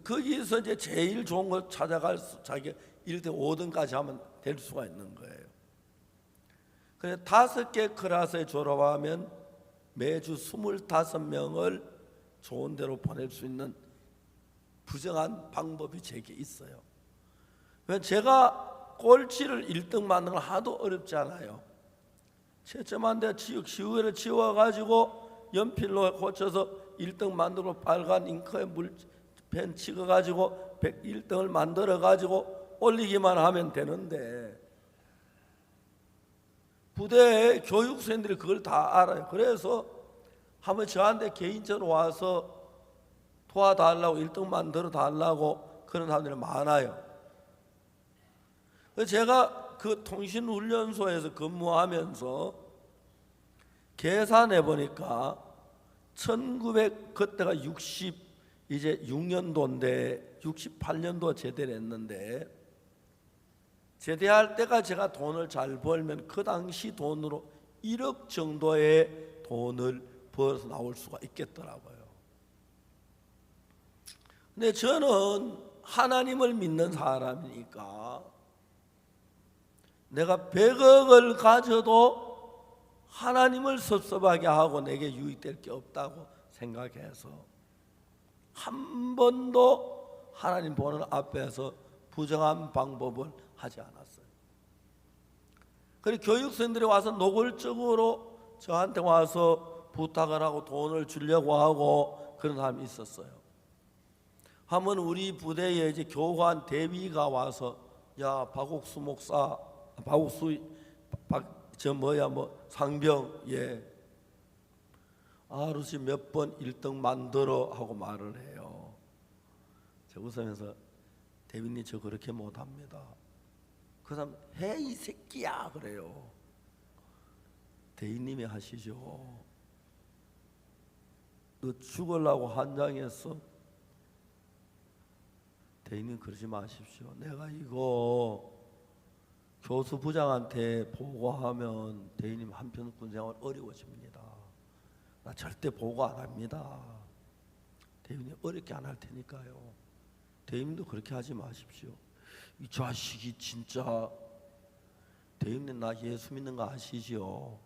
거기서 이제 제일 좋은 걸 찾아갈 수 자기 1등 5등까지 하면 될 수가 있는 거예요. 그래서 5개 클래스에 졸업하면 매주 25명을 좋은 데로 보낼 수 있는 부정한 방법이 제게 있어요. 제가 꼴찌를 1등 만드는 건 하도 어렵잖아요. 채점한 데 지우개를 지워가지고 연필로 고쳐서 1등 만들고 빨간 잉크에 물펜 찍어가지고 1등을 만들어가지고 올리기만 하면 되는데 부대에 교육생들이 그걸 다 알아요. 그래서 한번 저한테 개인적으로 와서 도와달라고 1등 만들어 달라고 그런 사람들이 많아요. 제가 그 통신훈련소에서 근무하면서 계산해 보니까 1900 그때가 66년도인데 68년도 제대를 했는데 제대할 때가 제가 돈을 잘 벌면 그 당시 돈으로 1억 정도의 돈을 벌어서 나올 수가 있겠더라고요. 근데 저는 하나님을 믿는 사람이니까 내가 100억을 가져도 하나님을 섭섭하게 하고 내게 유익될 게 없다고 생각해서 한 번도 하나님 보는 앞에서 부정한 방법을 하지 않았어요. 그리고 교육생들이 와서 노골적으로 저한테 와서 부탁을 하고 돈을 주려고 하고 그런 사람이 있었어요. 한번 우리 부대에 이제 교관 대위가 와서 야 박옥수 목사, 박옥수 상병 아르시 몇 번 1등 만들어 하고 말을 해요. 저 웃으면서 대위님 저 그렇게 못합니다. 그 사람 해 이 새끼야 그래요. 대위님이 하시죠. 너 죽으려고 한장했어? 대위님 그러지 마십시오. 내가 이거 교수 부장한테 보고하면 대위님 한편 군생활 어려워집니다. 나 절대 보고 안 합니다. 대위님 어렵게 안 할 테니까요. 대위님도 그렇게 하지 마십시오. 이 자식이 진짜 대위님 나 예수 믿는 거 아시죠?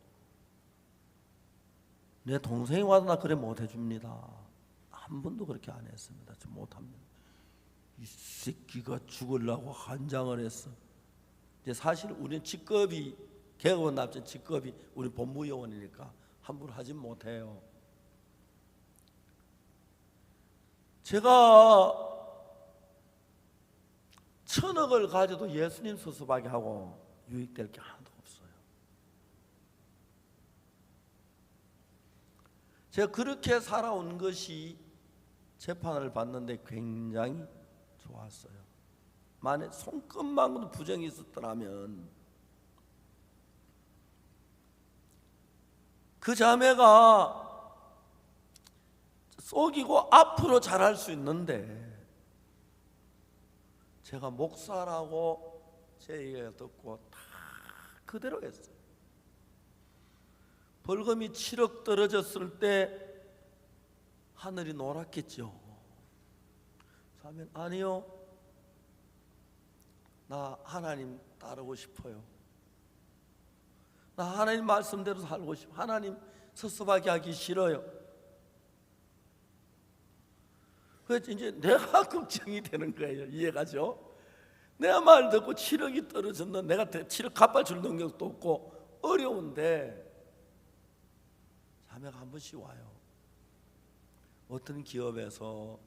내 동생이 와도 나 그래 못 해줍니다. 한 번도 그렇게 안 했습니다. 저 못합니다. 이 새끼가 죽으려고 한장을 했어. 이제 사실 우리는 직급이 개그원 납치 직급이 우리 법무요원이니까 함부로 하진 못해요. 제가 1,000억을 가져도 예수님 수수하게 하고 유익될 게 하나도 없어요. 제가 그렇게 살아온 것이 재판을 받는데 굉장히 좋았어요. 만약 손끝만큼도 부정이 있었더라면 그 자매가 속이고 앞으로 잘할 수 있는데 제가 목사라고 제 얘기를 듣고 다 그대로 했어요. 벌금이 7억 떨어졌을 때 하늘이 노랗겠죠. 하면 아니요, 나 하나님 따르고 싶어요. 나 하나님 말씀대로 살고 싶어요. 하나님 섭섭하게 하기 싫어요. 그래서 이제 내가 걱정이 되는 거예요. 이해가죠? 내가 말 듣고 7억이 떨어졌는데 내가 7억 갚아 줄 능력도 없고 어려운데 자매가 한 번씩 와요. 어떤 기업에서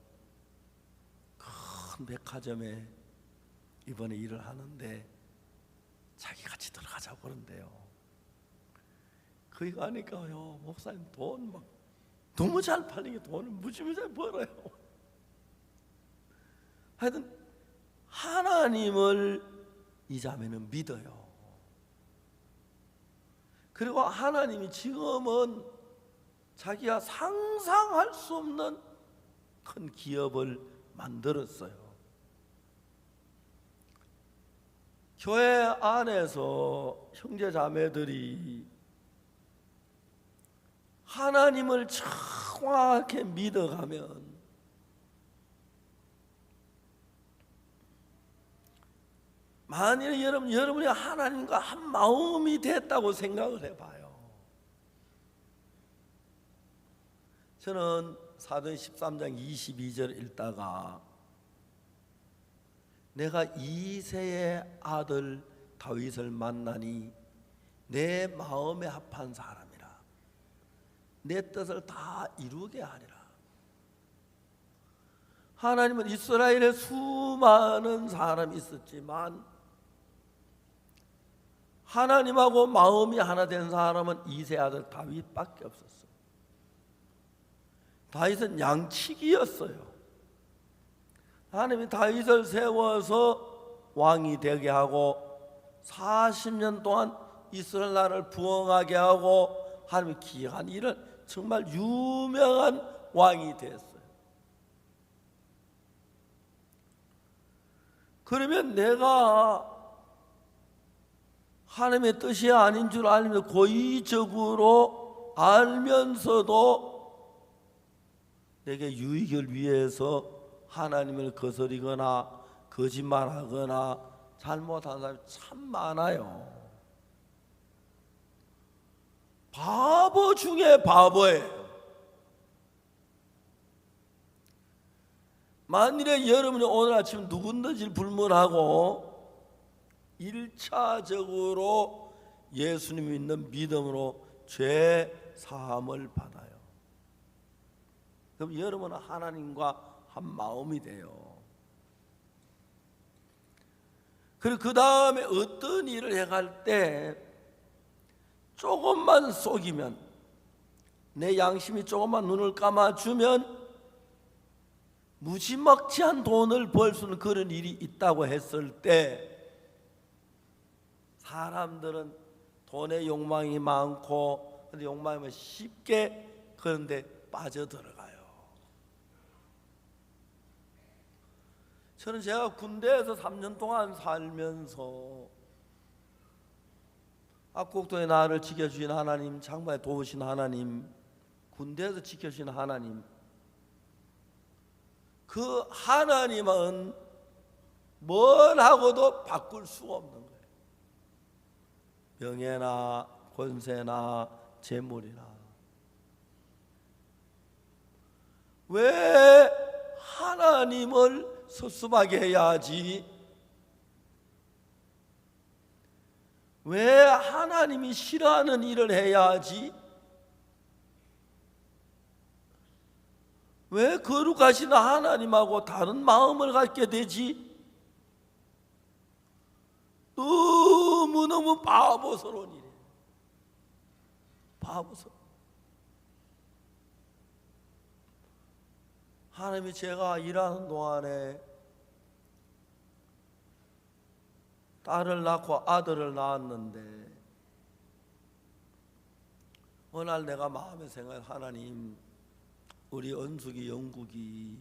큰 백화점에 이번에 일을 하는데 자기 같이 들어가자고 그런대요. 거기 가니까요, 목사님 돈 막 너무 잘 팔리게 돈을 무지무지 벌어요. 하여튼 하나님을 이 자매는 믿어요. 그리고 하나님이 지금은 자기가 상상할 수 없는 큰 기업을 만들었어요. 교회 안에서 형제 자매들이 하나님을 정확하게 믿어가면 만일 여러분이 하나님과 한 마음이 됐다고 생각을 해봐요. 저는 사도행 13장 22절 읽다가 내가 이새의 아들 다윗을 만나니 내 마음에 합한 사람이라 내 뜻을 다 이루게 하리라. 하나님은 이스라엘에 수많은 사람이 있었지만 하나님하고 마음이 하나 된 사람은 이새 아들 다윗밖에 없었어요. 다윗은 양치기였어요. 하나님이 다윗을 세워서 왕이 되게 하고 40년 동안 이스라엘 나라를 부흥하게 하고 하나님이 기한 일을 정말 유명한 왕이 됐어요. 그러면 내가 하나님의 뜻이 아닌 줄 알면서 고의적으로 알면서도 내게 유익을 위해서 하나님을 거스리거나 거짓말하거나 잘못한 사람이 참 많아요. 바보 중에 바보예요. 만일에 여러분이 오늘 아침 누군지 불문하고 1차적으로 예수님 믿는 믿음으로 죄 사함을 받아요. 그럼 여러분은 하나님과 한 마음이 돼요. 그리고 그 다음에 어떤 일을 해갈 때 조금만 속이면, 내 양심이 조금만 눈을 감아주면 무지막지한 돈을 벌 수 있는 그런 일이 있다고 했을 때, 사람들은 돈에 욕망이 많고, 근데 욕망이면 쉽게 그런데 빠져들어가요. 저는 제가 군대에서 3년 동안 살면서 압곡도에 나를 지켜주신 하나님, 장마에 도우신 하나님, 군대에서 지켜주신 하나님, 그 하나님은 뭘 하고도 바꿀 수가 없는 거예요. 명예나 권세나 재물이나. 왜 하나님을 섭섭하게 해야 하지? 왜 하나님이 싫어하는 일을 해야 하지? 왜 거룩하신 하나님하고 다른 마음을 갖게 되지? 너무너무 바보스러운 일이에요. 바보스러워. 하나님이 제가 일하는 동안에 딸을 낳고 아들을 낳았는데, 어느 날 내가 마음에 생각해, 하나님, 우리 은숙이 영국이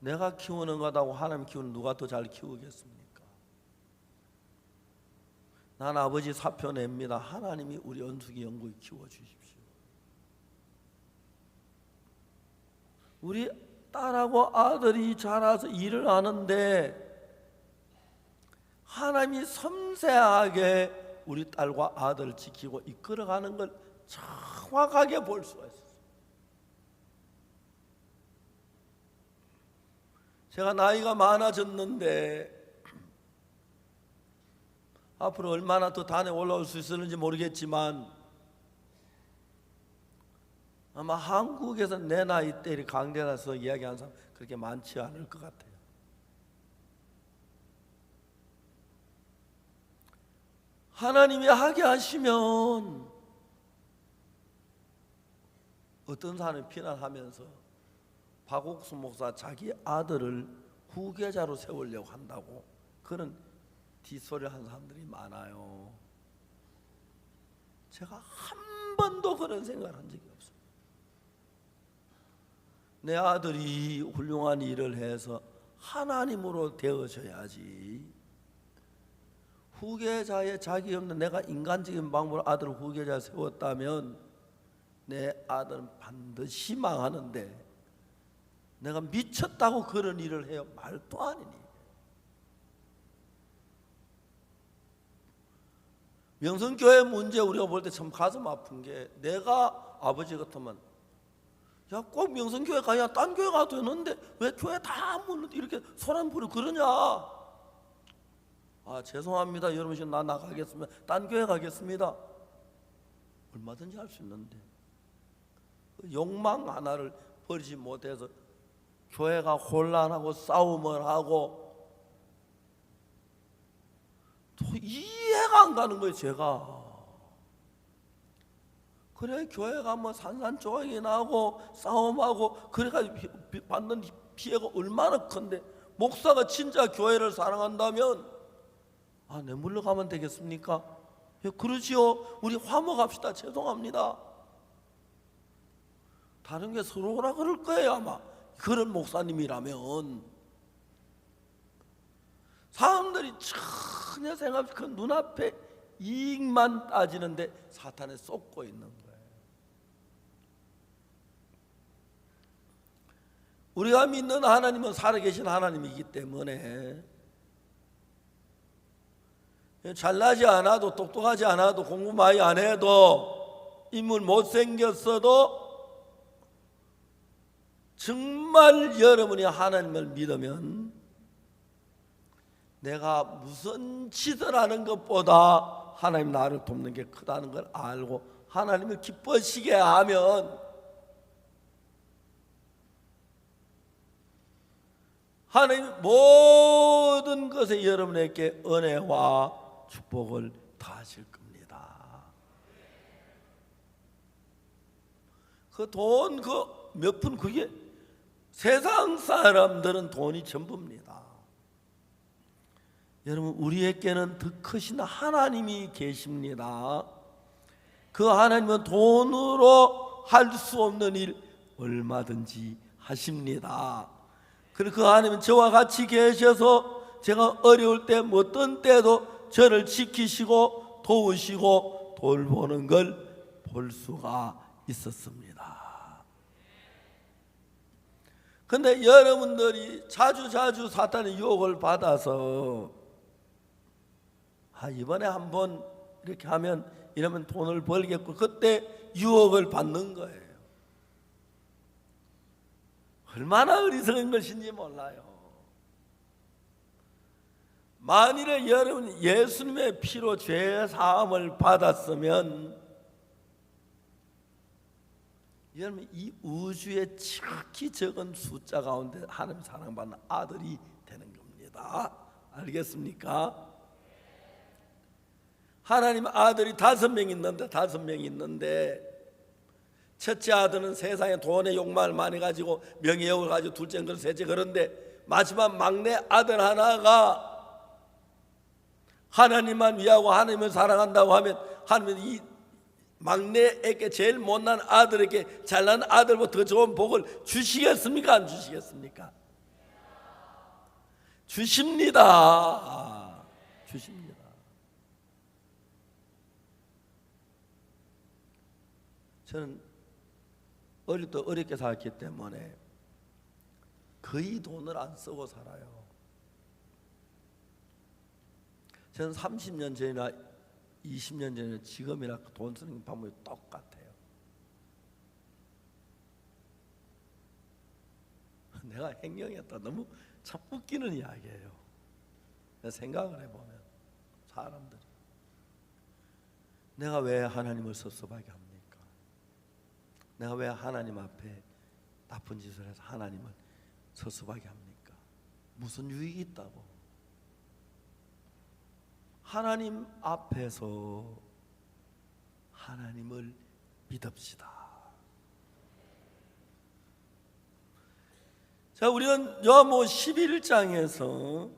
내가 키우는 거다고 하나님 키우는 누가 더 잘 키우겠습니까? 난 아버지 사표 냅니다. 하나님이 우리 은숙이 영국이 키워주십시오. 우리 딸하고 아들이 자라서 일을 하는데 하나님이 섬세하게 우리 딸과 아들을 지키고 이끌어가는 걸 정확하게 볼 수가 있어요. 제가 나이가 많아졌는데 앞으로 얼마나 더 단에 올라올 수 있을는지 모르겠지만, 아마 한국에서 내 나이 때 강대라서 이야기하는 사람 그렇게 많지 않을 것 같아요. 하나님이 하게 하시면 어떤 사람이 피난하면서 박옥수 목사 자기 아들을 후계자로 세우려고 한다고 그런 뒷소리를 하는 사람들이 많아요. 제가 한 번도 그런 생각을 한 적이 없어요. 내 아들이 훌륭한 일을 해서 하나님으로 되어져야지, 후계자의 자격이 없는 내가 인간적인 방법으로 아들을 후계자 세웠다면 내 아들은 반드시 망하는데, 내가 미쳤다고 그런 일을 해요? 말도 아니니. 명성교회 문제 우리가 볼 때 참 가슴 아픈 게, 내가 아버지 같으면 야, 꼭 명성교회 가야 딴 교회 가도 되는데 왜 교회 다 묻는데 이렇게 소란 부르고 그러냐? 아, 죄송합니다 여러분, 지금 나 나가겠습니다, 딴 교회 가겠습니다. 얼마든지 할 수 있는데 그 욕망 하나를 버리지 못해서 교회가 혼란하고 싸움을 하고 또 이해가 안 가는 거예요. 제가 그래 교회 가면 산산조각이 나고 싸움하고 그래가지고 받는 피해가 얼마나 큰데, 목사가 진짜 교회를 사랑한다면 아, 내 물러가면 되겠습니까? 예, 그러지요. 우리 화목합시다. 죄송합니다. 다른 게 서로라 그럴 거예요 아마. 그런 목사님이라면 사람들이 전혀 생각 없이 그 눈앞에 이익만 따지는데 사탄에 쏟고 있는 거예요. 우리가 믿는 하나님은 살아계신 하나님이기 때문에 잘나지 않아도, 똑똑하지 않아도, 공부 많이 안 해도, 인물 못생겼어도 정말 여러분이 하나님을 믿으면 내가 무슨 짓을 하는 것보다 하나님 나를 돕는 게 크다는 걸 알고 하나님을 기뻐하시게 하면 하나님 모든 것에 여러분에게 은혜와 축복을 다하실 겁니다. 그 돈 그 몇 푼 그게 세상 사람들은 돈이 전부입니다. 여러분 우리에게는 더 크신 하나님이 계십니다. 그 하나님은 돈으로 할 수 없는 일 얼마든지 하십니다. 그리고 그 하나님은 저와 같이 계셔서 제가 어려울 때 어떤 때도 저를 지키시고 도우시고 돌보는 걸 볼 수가 있었습니다. 근데 여러분들이 자주 사탄의 유혹을 받아서 이번에 한번 이렇게 하면 이러면 돈을 벌겠고 그때 유혹을 받는 거예요. 얼마나 어리석은 것인지 몰라요. 만일에 여러분이 예수님의 피로 죄 사함을 받았으면 여러분 이 우주의 지극히 적은 숫자 가운데 하나님 사랑받는 아들이 되는 겁니다. 알겠습니까? 하나님 아들이 5명 있는데 첫째 아들은 세상에 돈의 욕망을 많이 가지고 명예욕을 가지고 둘째는 그런 셋째 그런데 마지막 막내 아들 하나가 하나님만 위하고 하나님을 사랑한다고 하면 하나님은 이 막내에게 제일 못난 아들에게 잘난 아들보다 더 좋은 복을 주시겠습니까? 안 주시겠습니까? 주십니다. 주십니다. 저는 어릴 때 어렵게 살았기 때문에 거의 돈을 안 쓰고 살아요. 저는 30년 전이나 20년 전에 지금이나 돈 쓰는 방법이 똑같아요. 내가 행령했다 너무 참 웃기는 이야기예요. 생각을 해보면 사람들이 내가 왜 하나님을 섭섭하게 합니까? 내가 왜 하나님 앞에 나쁜 짓을 해서 하나님을 섭섭하게 합니까? 무슨 유익이 있다고? 하나님 앞에서 하나님을 믿읍시다. 자, 우리는 요한복음 11장에서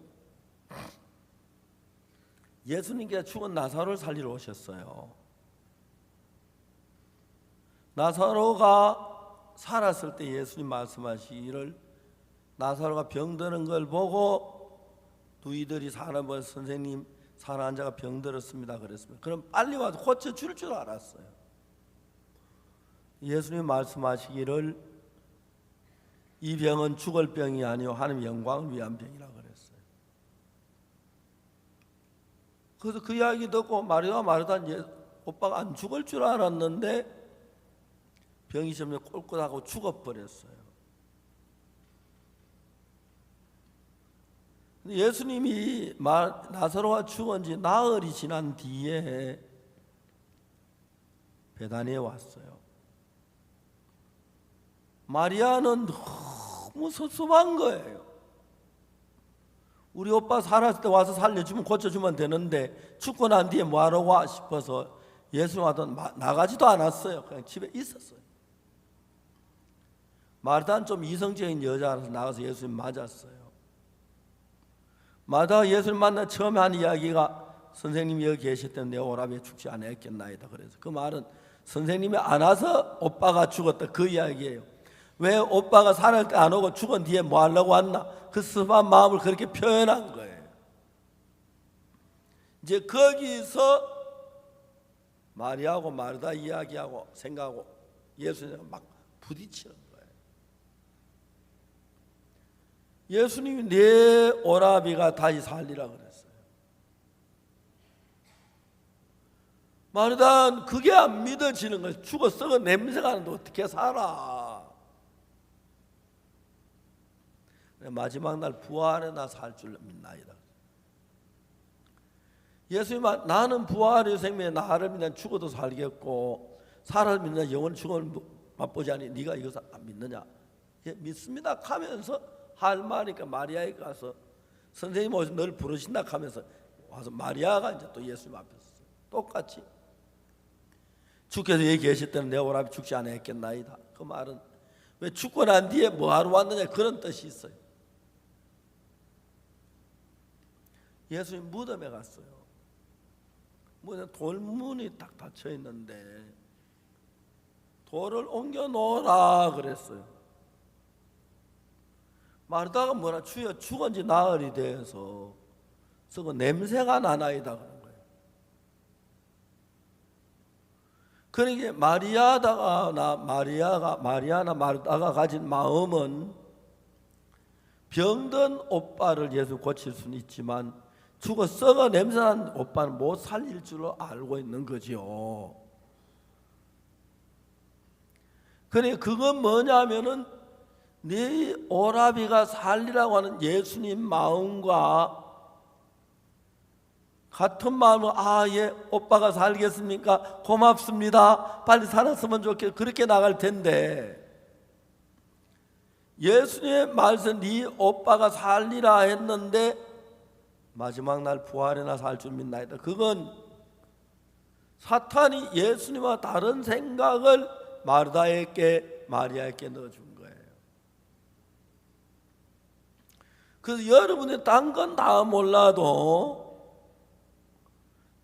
예수님께서 죽은 나사로를 살리러 오셨어요. 나사로가 살았을 때 예수님 말씀하시기를 나사로가 병드는 걸 보고 누이들이 사람을 선생님 사랑하는 자가 병들었습니다 그랬습니다. 그럼 빨리 와서 고쳐줄 줄 알았어요. 예수님 말씀하시기를 이 병은 죽을 병이 아니요 하나님의 영광을 위한 병이라고 그랬어요. 그래서 그 이야기 듣고 마리아가 오빠가 안 죽을 줄 알았는데 병이 점점 꼴꼴하고 죽어버렸어요. 예수님이 나사로가 죽은 지 나흘이 지난 뒤에 베다니에 왔어요. 마리아는 너무 섭섭한 거예요. 우리 오빠 살았을 때 와서 살려주면 고쳐주면 되는데 죽고 난 뒤에 뭐하러 와 싶어서 예수님 와도 나가지도 않았어요. 그냥 집에 있었어요. 마르다는 좀 이성적인 여자라서 나가서 예수님 맞았어요. 마르다가 예수님 만나 처음에 한 이야기가 선생님이 여기 계셨다면 내 오라비에 죽지 않았겠나이다. 그래서 그 말은 선생님이 안 와서 오빠가 죽었다 그 이야기예요. 왜 오빠가 살을 때 안 오고 죽은 뒤에 뭐 하려고 왔나? 그 섭한 마음을 그렇게 표현한 거예요. 이제 거기서 마리아하고 마르다 이야기하고 생각하고 예수님과 막 부딪히는 거예요. 예수님이 내 오라비가 다시 살리라 그랬어요. 마르다는 그게 안 믿어지는 거예요. 죽어 썩어 냄새가 나는데 어떻게 살아? 마지막 날 부활에 나 살 줄 믿나이다. 예수님 나는 부활의 생명에 나를 믿는 죽어도 살겠고 살아 믿는 영원 죽음을 맛보지 않니 네가 이것을 안 믿느냐? 예, 믿습니다 하면서 할 말이니까 마리아에 가서 선생님 오셔서 널 부르신다 하면서 와서 마리아가 이제 또 예수님 앞에 섰어요. 똑같이 주께서 여기 계실 때는 내 오라비 죽지 않아 했겠나이다. 그 말은 왜 죽고 난 뒤에 뭐하러 왔느냐 그런 뜻이 있어요. 예수님 무덤에 갔어요. 무덤에 돌문이 딱 닫혀 있는데 돌을 옮겨 놓으라 그랬어요. 마르다가 뭐라 주여 죽은 지 나흘이 되어서 그 냄새가 나나이다 그런 거예요. 그러니까 마리아나 마르다가 가진 마음은 병든 오빠를 예수 고칠 수는 있지만 죽어 썩어 냄새난 오빠는 못 살릴 줄로 알고 있는 거지요. 그러니까 그건 뭐냐면은 네 오라비가 살리라고 하는 예수님 마음과 같은 마음으로 예 오빠가 살겠습니까? 고맙습니다. 빨리 살았으면 좋겠어. 그렇게 나갈 텐데 예수님의 말씀 네 오빠가 살리라 했는데 마지막 날 부활이나 살 줄 믿나이다. 그건 사탄이 예수님과 다른 생각을 마리아에게 넣어준 거예요. 그래서 여러분이 딴 건 다 몰라도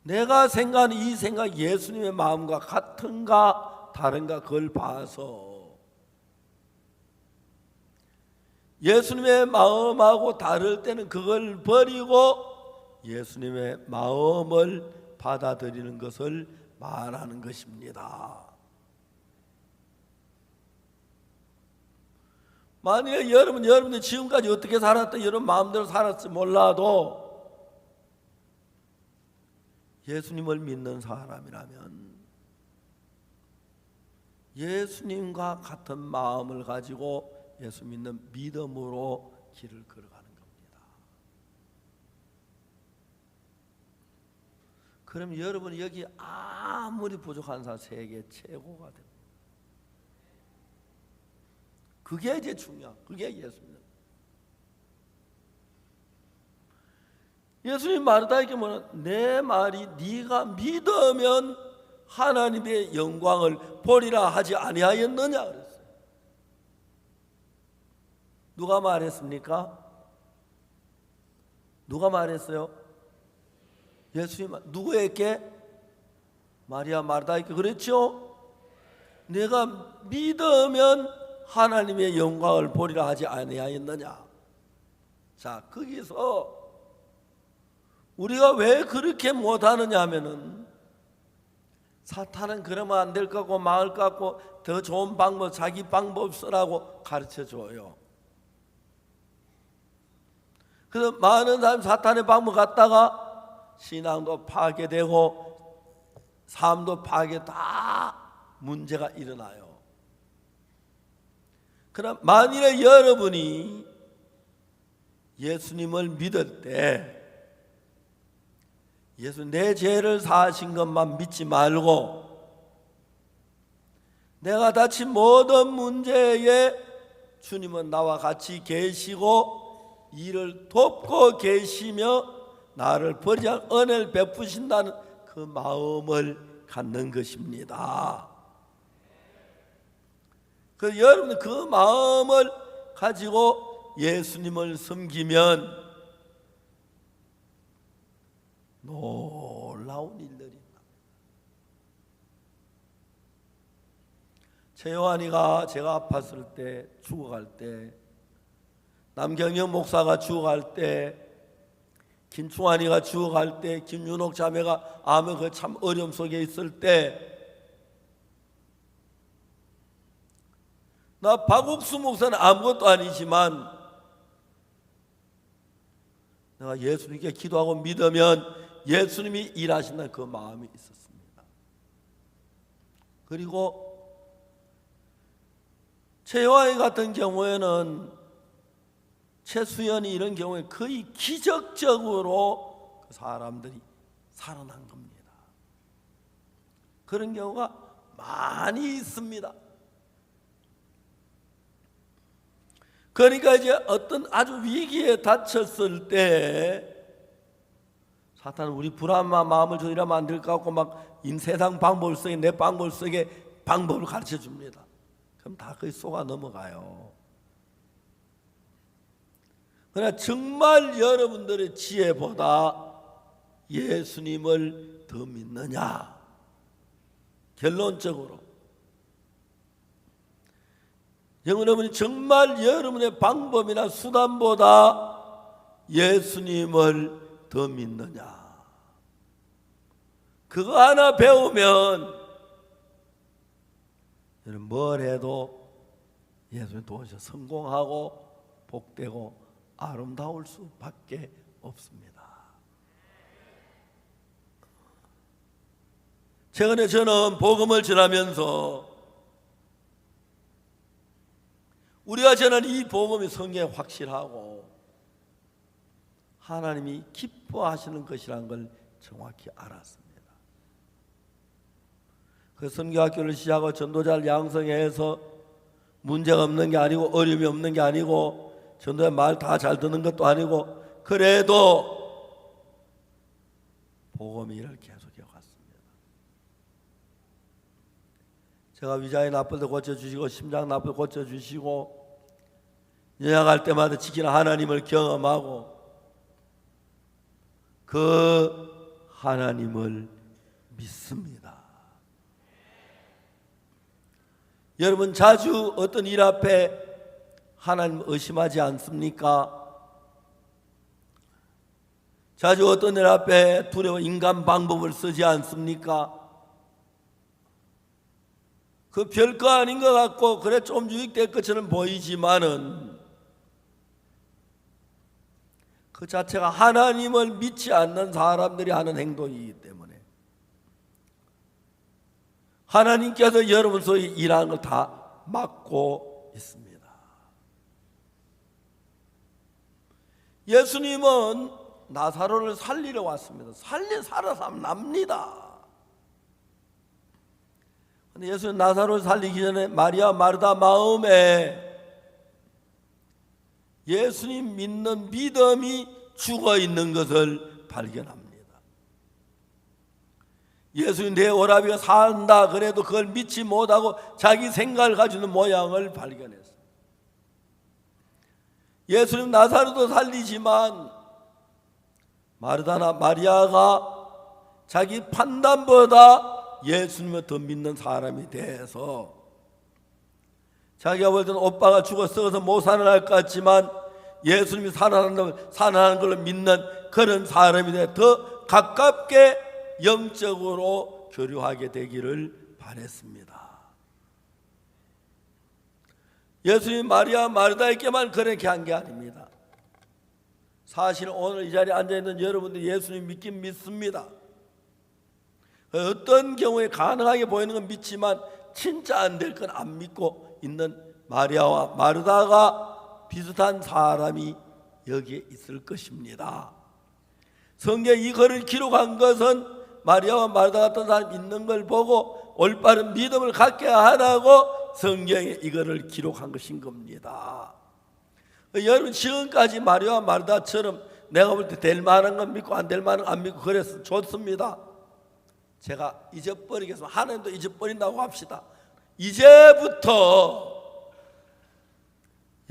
내가 생각하는 이 생각 예수님의 마음과 같은가 다른가 그걸 봐서 예수님의 마음하고 다를 때는 그걸 버리고 예수님의 마음을 받아들이는 것을 말하는 것입니다. 만약에 여러분이 지금까지 어떻게 살았다 여러분 마음대로 살았을지 몰라도 예수님을 믿는 사람이라면 예수님과 같은 마음을 가지고 예수 믿는 믿음으로 길을 걸어가는 겁니다. 그럼 여러분 여기 아무리 부족한 사람 세계 최고가 됩니다. 그게 이제 중요한, 그게 예수입니다. 예수님 마르다에게 뭐는 내 말이 네가 믿으면 하나님의 영광을 보리라 하지 아니하였느냐 그랬어요. 누가 말했습니까? 누가 말했어요? 예수님 누구에게? 마리아 마르다에게 그랬죠? 내가 믿으면 하나님의 영광을 보리라 하지 아니하였느냐. 자, 거기서 우리가 왜 그렇게 못하느냐 하면은 사탄은 그러면 안 될 것 같고 망할 것 같고 더 좋은 방법 자기 방법 쓰라고 가르쳐줘요. 그래서 많은 사람이 사탄의 방법 갖다가 신앙도 파괴되고 삶도 파괴 다 문제가 일어나요. 그럼 만일에 여러분이 예수님을 믿을 때 예수 내 죄를 사하신 것만 믿지 말고 내가 다친 모든 문제에 주님은 나와 같이 계시고 이를 돕고 계시며 나를 버리지 않은 은혜를 베푸신다는 그 마음을 갖는 것입니다. 그래서 여러분 그 마음을 가지고 예수님을 섬기면 놀라운 일들이 납니다. 최요한이가 제가 아팠을 때 죽어갈 때 남경영 목사가 죽어갈 때 김충환이가 죽어갈 때 김윤옥 자매가 암에 그 참 어려움 속에 있을 때 나 박옥수 목사는 아무것도 아니지만 내가 예수님께 기도하고 믿으면 예수님이 일하신다는 그 마음이 있었습니다. 그리고 최요한이 같은 경우에는 최수연이 이런 경우에 거의 기적적으로 그 사람들이 살아난 겁니다. 그런 경우가 많이 있습니다. 그러니까 이제 어떤 아주 위기에 닥쳤을 때 사탄은 우리 불안한 마음을 저리하면 안 될 것 같고 막 세상 방법을 쓰게 내 방법을 쓰게 방법을 가르쳐 줍니다. 그럼 다 거기 속아 넘어가요. 그러나 정말 여러분들의 지혜보다 예수님을 더 믿느냐? 결론적으로 여러분이 정말 여러분의 방법이나 수단보다 예수님을 더 믿느냐? 그거 하나 배우면 여러분 뭘 해도 예수님 도와서 성공하고 복되고 아름다울 수밖에 없습니다. 최근에 저는 복음을 전하면서 우리가 전하는 이 복음이 성경에 확실하고 하나님이 기뻐하시는 것이라는 걸 정확히 알았습니다. 그 선교학교를 시작하고 전도자를 양성해서 문제가 없는 게 아니고 어려움이 없는 게 아니고 전도자 말 다 잘 듣는 것도 아니고 그래도 복음의 일을 계속해 왔습니다. 제가 위장이 나쁠 때 고쳐주시고 심장 나쁠 때 고쳐주시고 연약할 때마다 지키는 하나님을 경험하고 그 하나님을 믿습니다. 여러분 자주 어떤 일 앞에 하나님 의심하지 않습니까? 자주 어떤 일 앞에 두려워 인간 방법을 쓰지 않습니까? 그 별거 아닌 것 같고 그래 좀 유익될 것처럼 보이지만은 그 자체가 하나님을 믿지 않는 사람들이 하는 행동이기 때문에 하나님께서 여러분 속에 일하는 걸 다 막고 있습니다. 예수님은 나사로를 살리러 왔습니다. 살아서 하면 납니다. 근데 예수님 나사로를 살리기 전에 마리아 마르다 마음에 예수님 믿는 믿음이 죽어 있는 것을 발견합니다. 예수님 내 오라비가 산다 그래도 그걸 믿지 못하고 자기 생각을 가지는 모양을 발견했어요. 예수님 나사로도 살리지만 마르다나 마리아가 자기 판단보다 예수님을 더 믿는 사람이 돼서 자기가 볼 때는 오빠가 죽어 썩어서 못 살아날 것 같지만 예수님이 살아나는 걸로 믿는 그런 사람이 돼 더 가깝게 영적으로 교류하게 되기를 바랬습니다. 예수님 마리아 마르다에게만 그렇게 한 게 아닙니다. 사실 오늘 이 자리에 앉아있는 여러분들 예수님 믿긴 믿습니다. 어떤 경우에 가능하게 보이는 건 믿지만 진짜 안 될 건 안 믿고 있는 마리아와 마르다가 비슷한 사람이 여기에 있을 것입니다. 성경에 이거를 기록한 것은 마리아와 마르다 같은 사람이 있는 걸 보고 올바른 믿음을 갖게 하라고 성경에 이거를 기록한 것인 겁니다. 여러분 지금까지 마리아와 마르다처럼 내가 볼 때 될 만한 건 믿고 안 될 만한 건 안 믿고 그래서 좋습니다. 제가 잊어버리겠습니다. 하나님도 잊어버린다고 합시다. 이제부터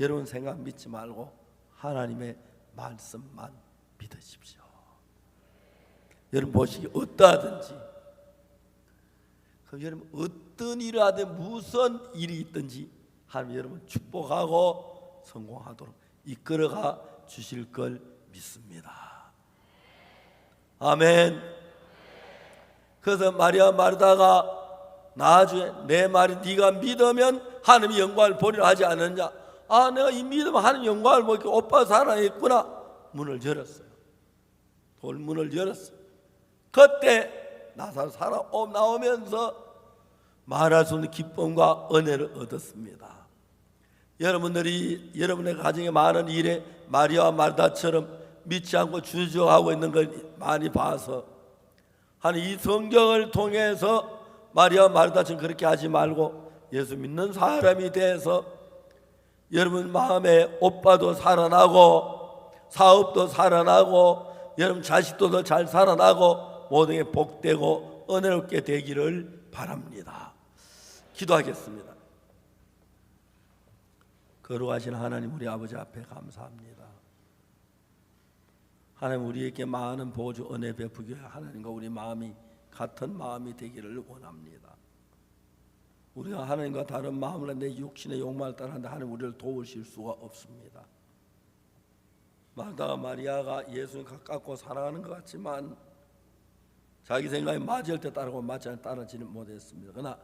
여러분 생각 믿지 말고 하나님의 말씀만 믿으십시오. 여러분 보시기 어떠하든지 그럼 여러분 어떤 일을 하든 무슨 일이 있든지 하나님 여러분 축복하고 성공하도록 이끌어가 주실 걸 믿습니다. 아멘. 그래서 마리아 마르다가 나중에 내 말이 네가 믿으면 하나님의 영광을 보리라 하지 않느냐. 아 내가 이 믿으면 하나님 영광을 보니까 오빠 살아있구나. 문을 열었어요. 돌문을 열었어요. 그때 나사로 살아 나오면서 말할 수 없는 기쁨과 은혜를 얻었습니다. 여러분들이 여러분의 가정에 많은 일에 마리아와 마르다처럼 믿지 않고 주저하고 있는 걸 많이 봐서 하는 이 성경을 통해서 마리아 마르다처럼 그렇게 하지 말고 예수 믿는 사람이 돼서 여러분 마음에 오빠도 살아나고 사업도 살아나고 여러분 자식도 더 잘 살아나고 모든 게 복되고 은혜롭게 되기를 바랍니다. 기도하겠습니다. 거룩하신 하나님 우리 아버지 앞에 감사합니다. 하나님 우리에게 많은 보조 은혜 베푸게 하나님과 우리 마음이 같은 마음이 되기를 원합니다. 우리가 하나님과 다른 마음을 내 육신의 욕망을 따라하는데 하나님 우리를 도우실 수가 없습니다. 마르다와 마리아가 예수님 가깝고 사랑하는 것 같지만 자기 생각에 맞을 때 따르고 맞지 않을 때 따르지는 못했습니다. 그러나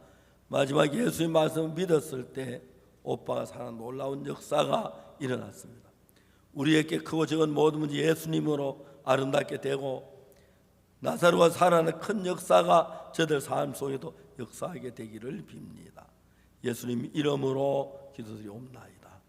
마지막 예수님 말씀을 믿었을 때 오빠가 사는 놀라운 역사가 일어났습니다. 우리에게 크고 적은 모든 문제 예수님으로 아름답게 되고 나사로가 살아나는 큰 역사가 저들 삶 속에도 역사하게 되기를 빕니다. 예수님 이름으로 기도드리옵나이다.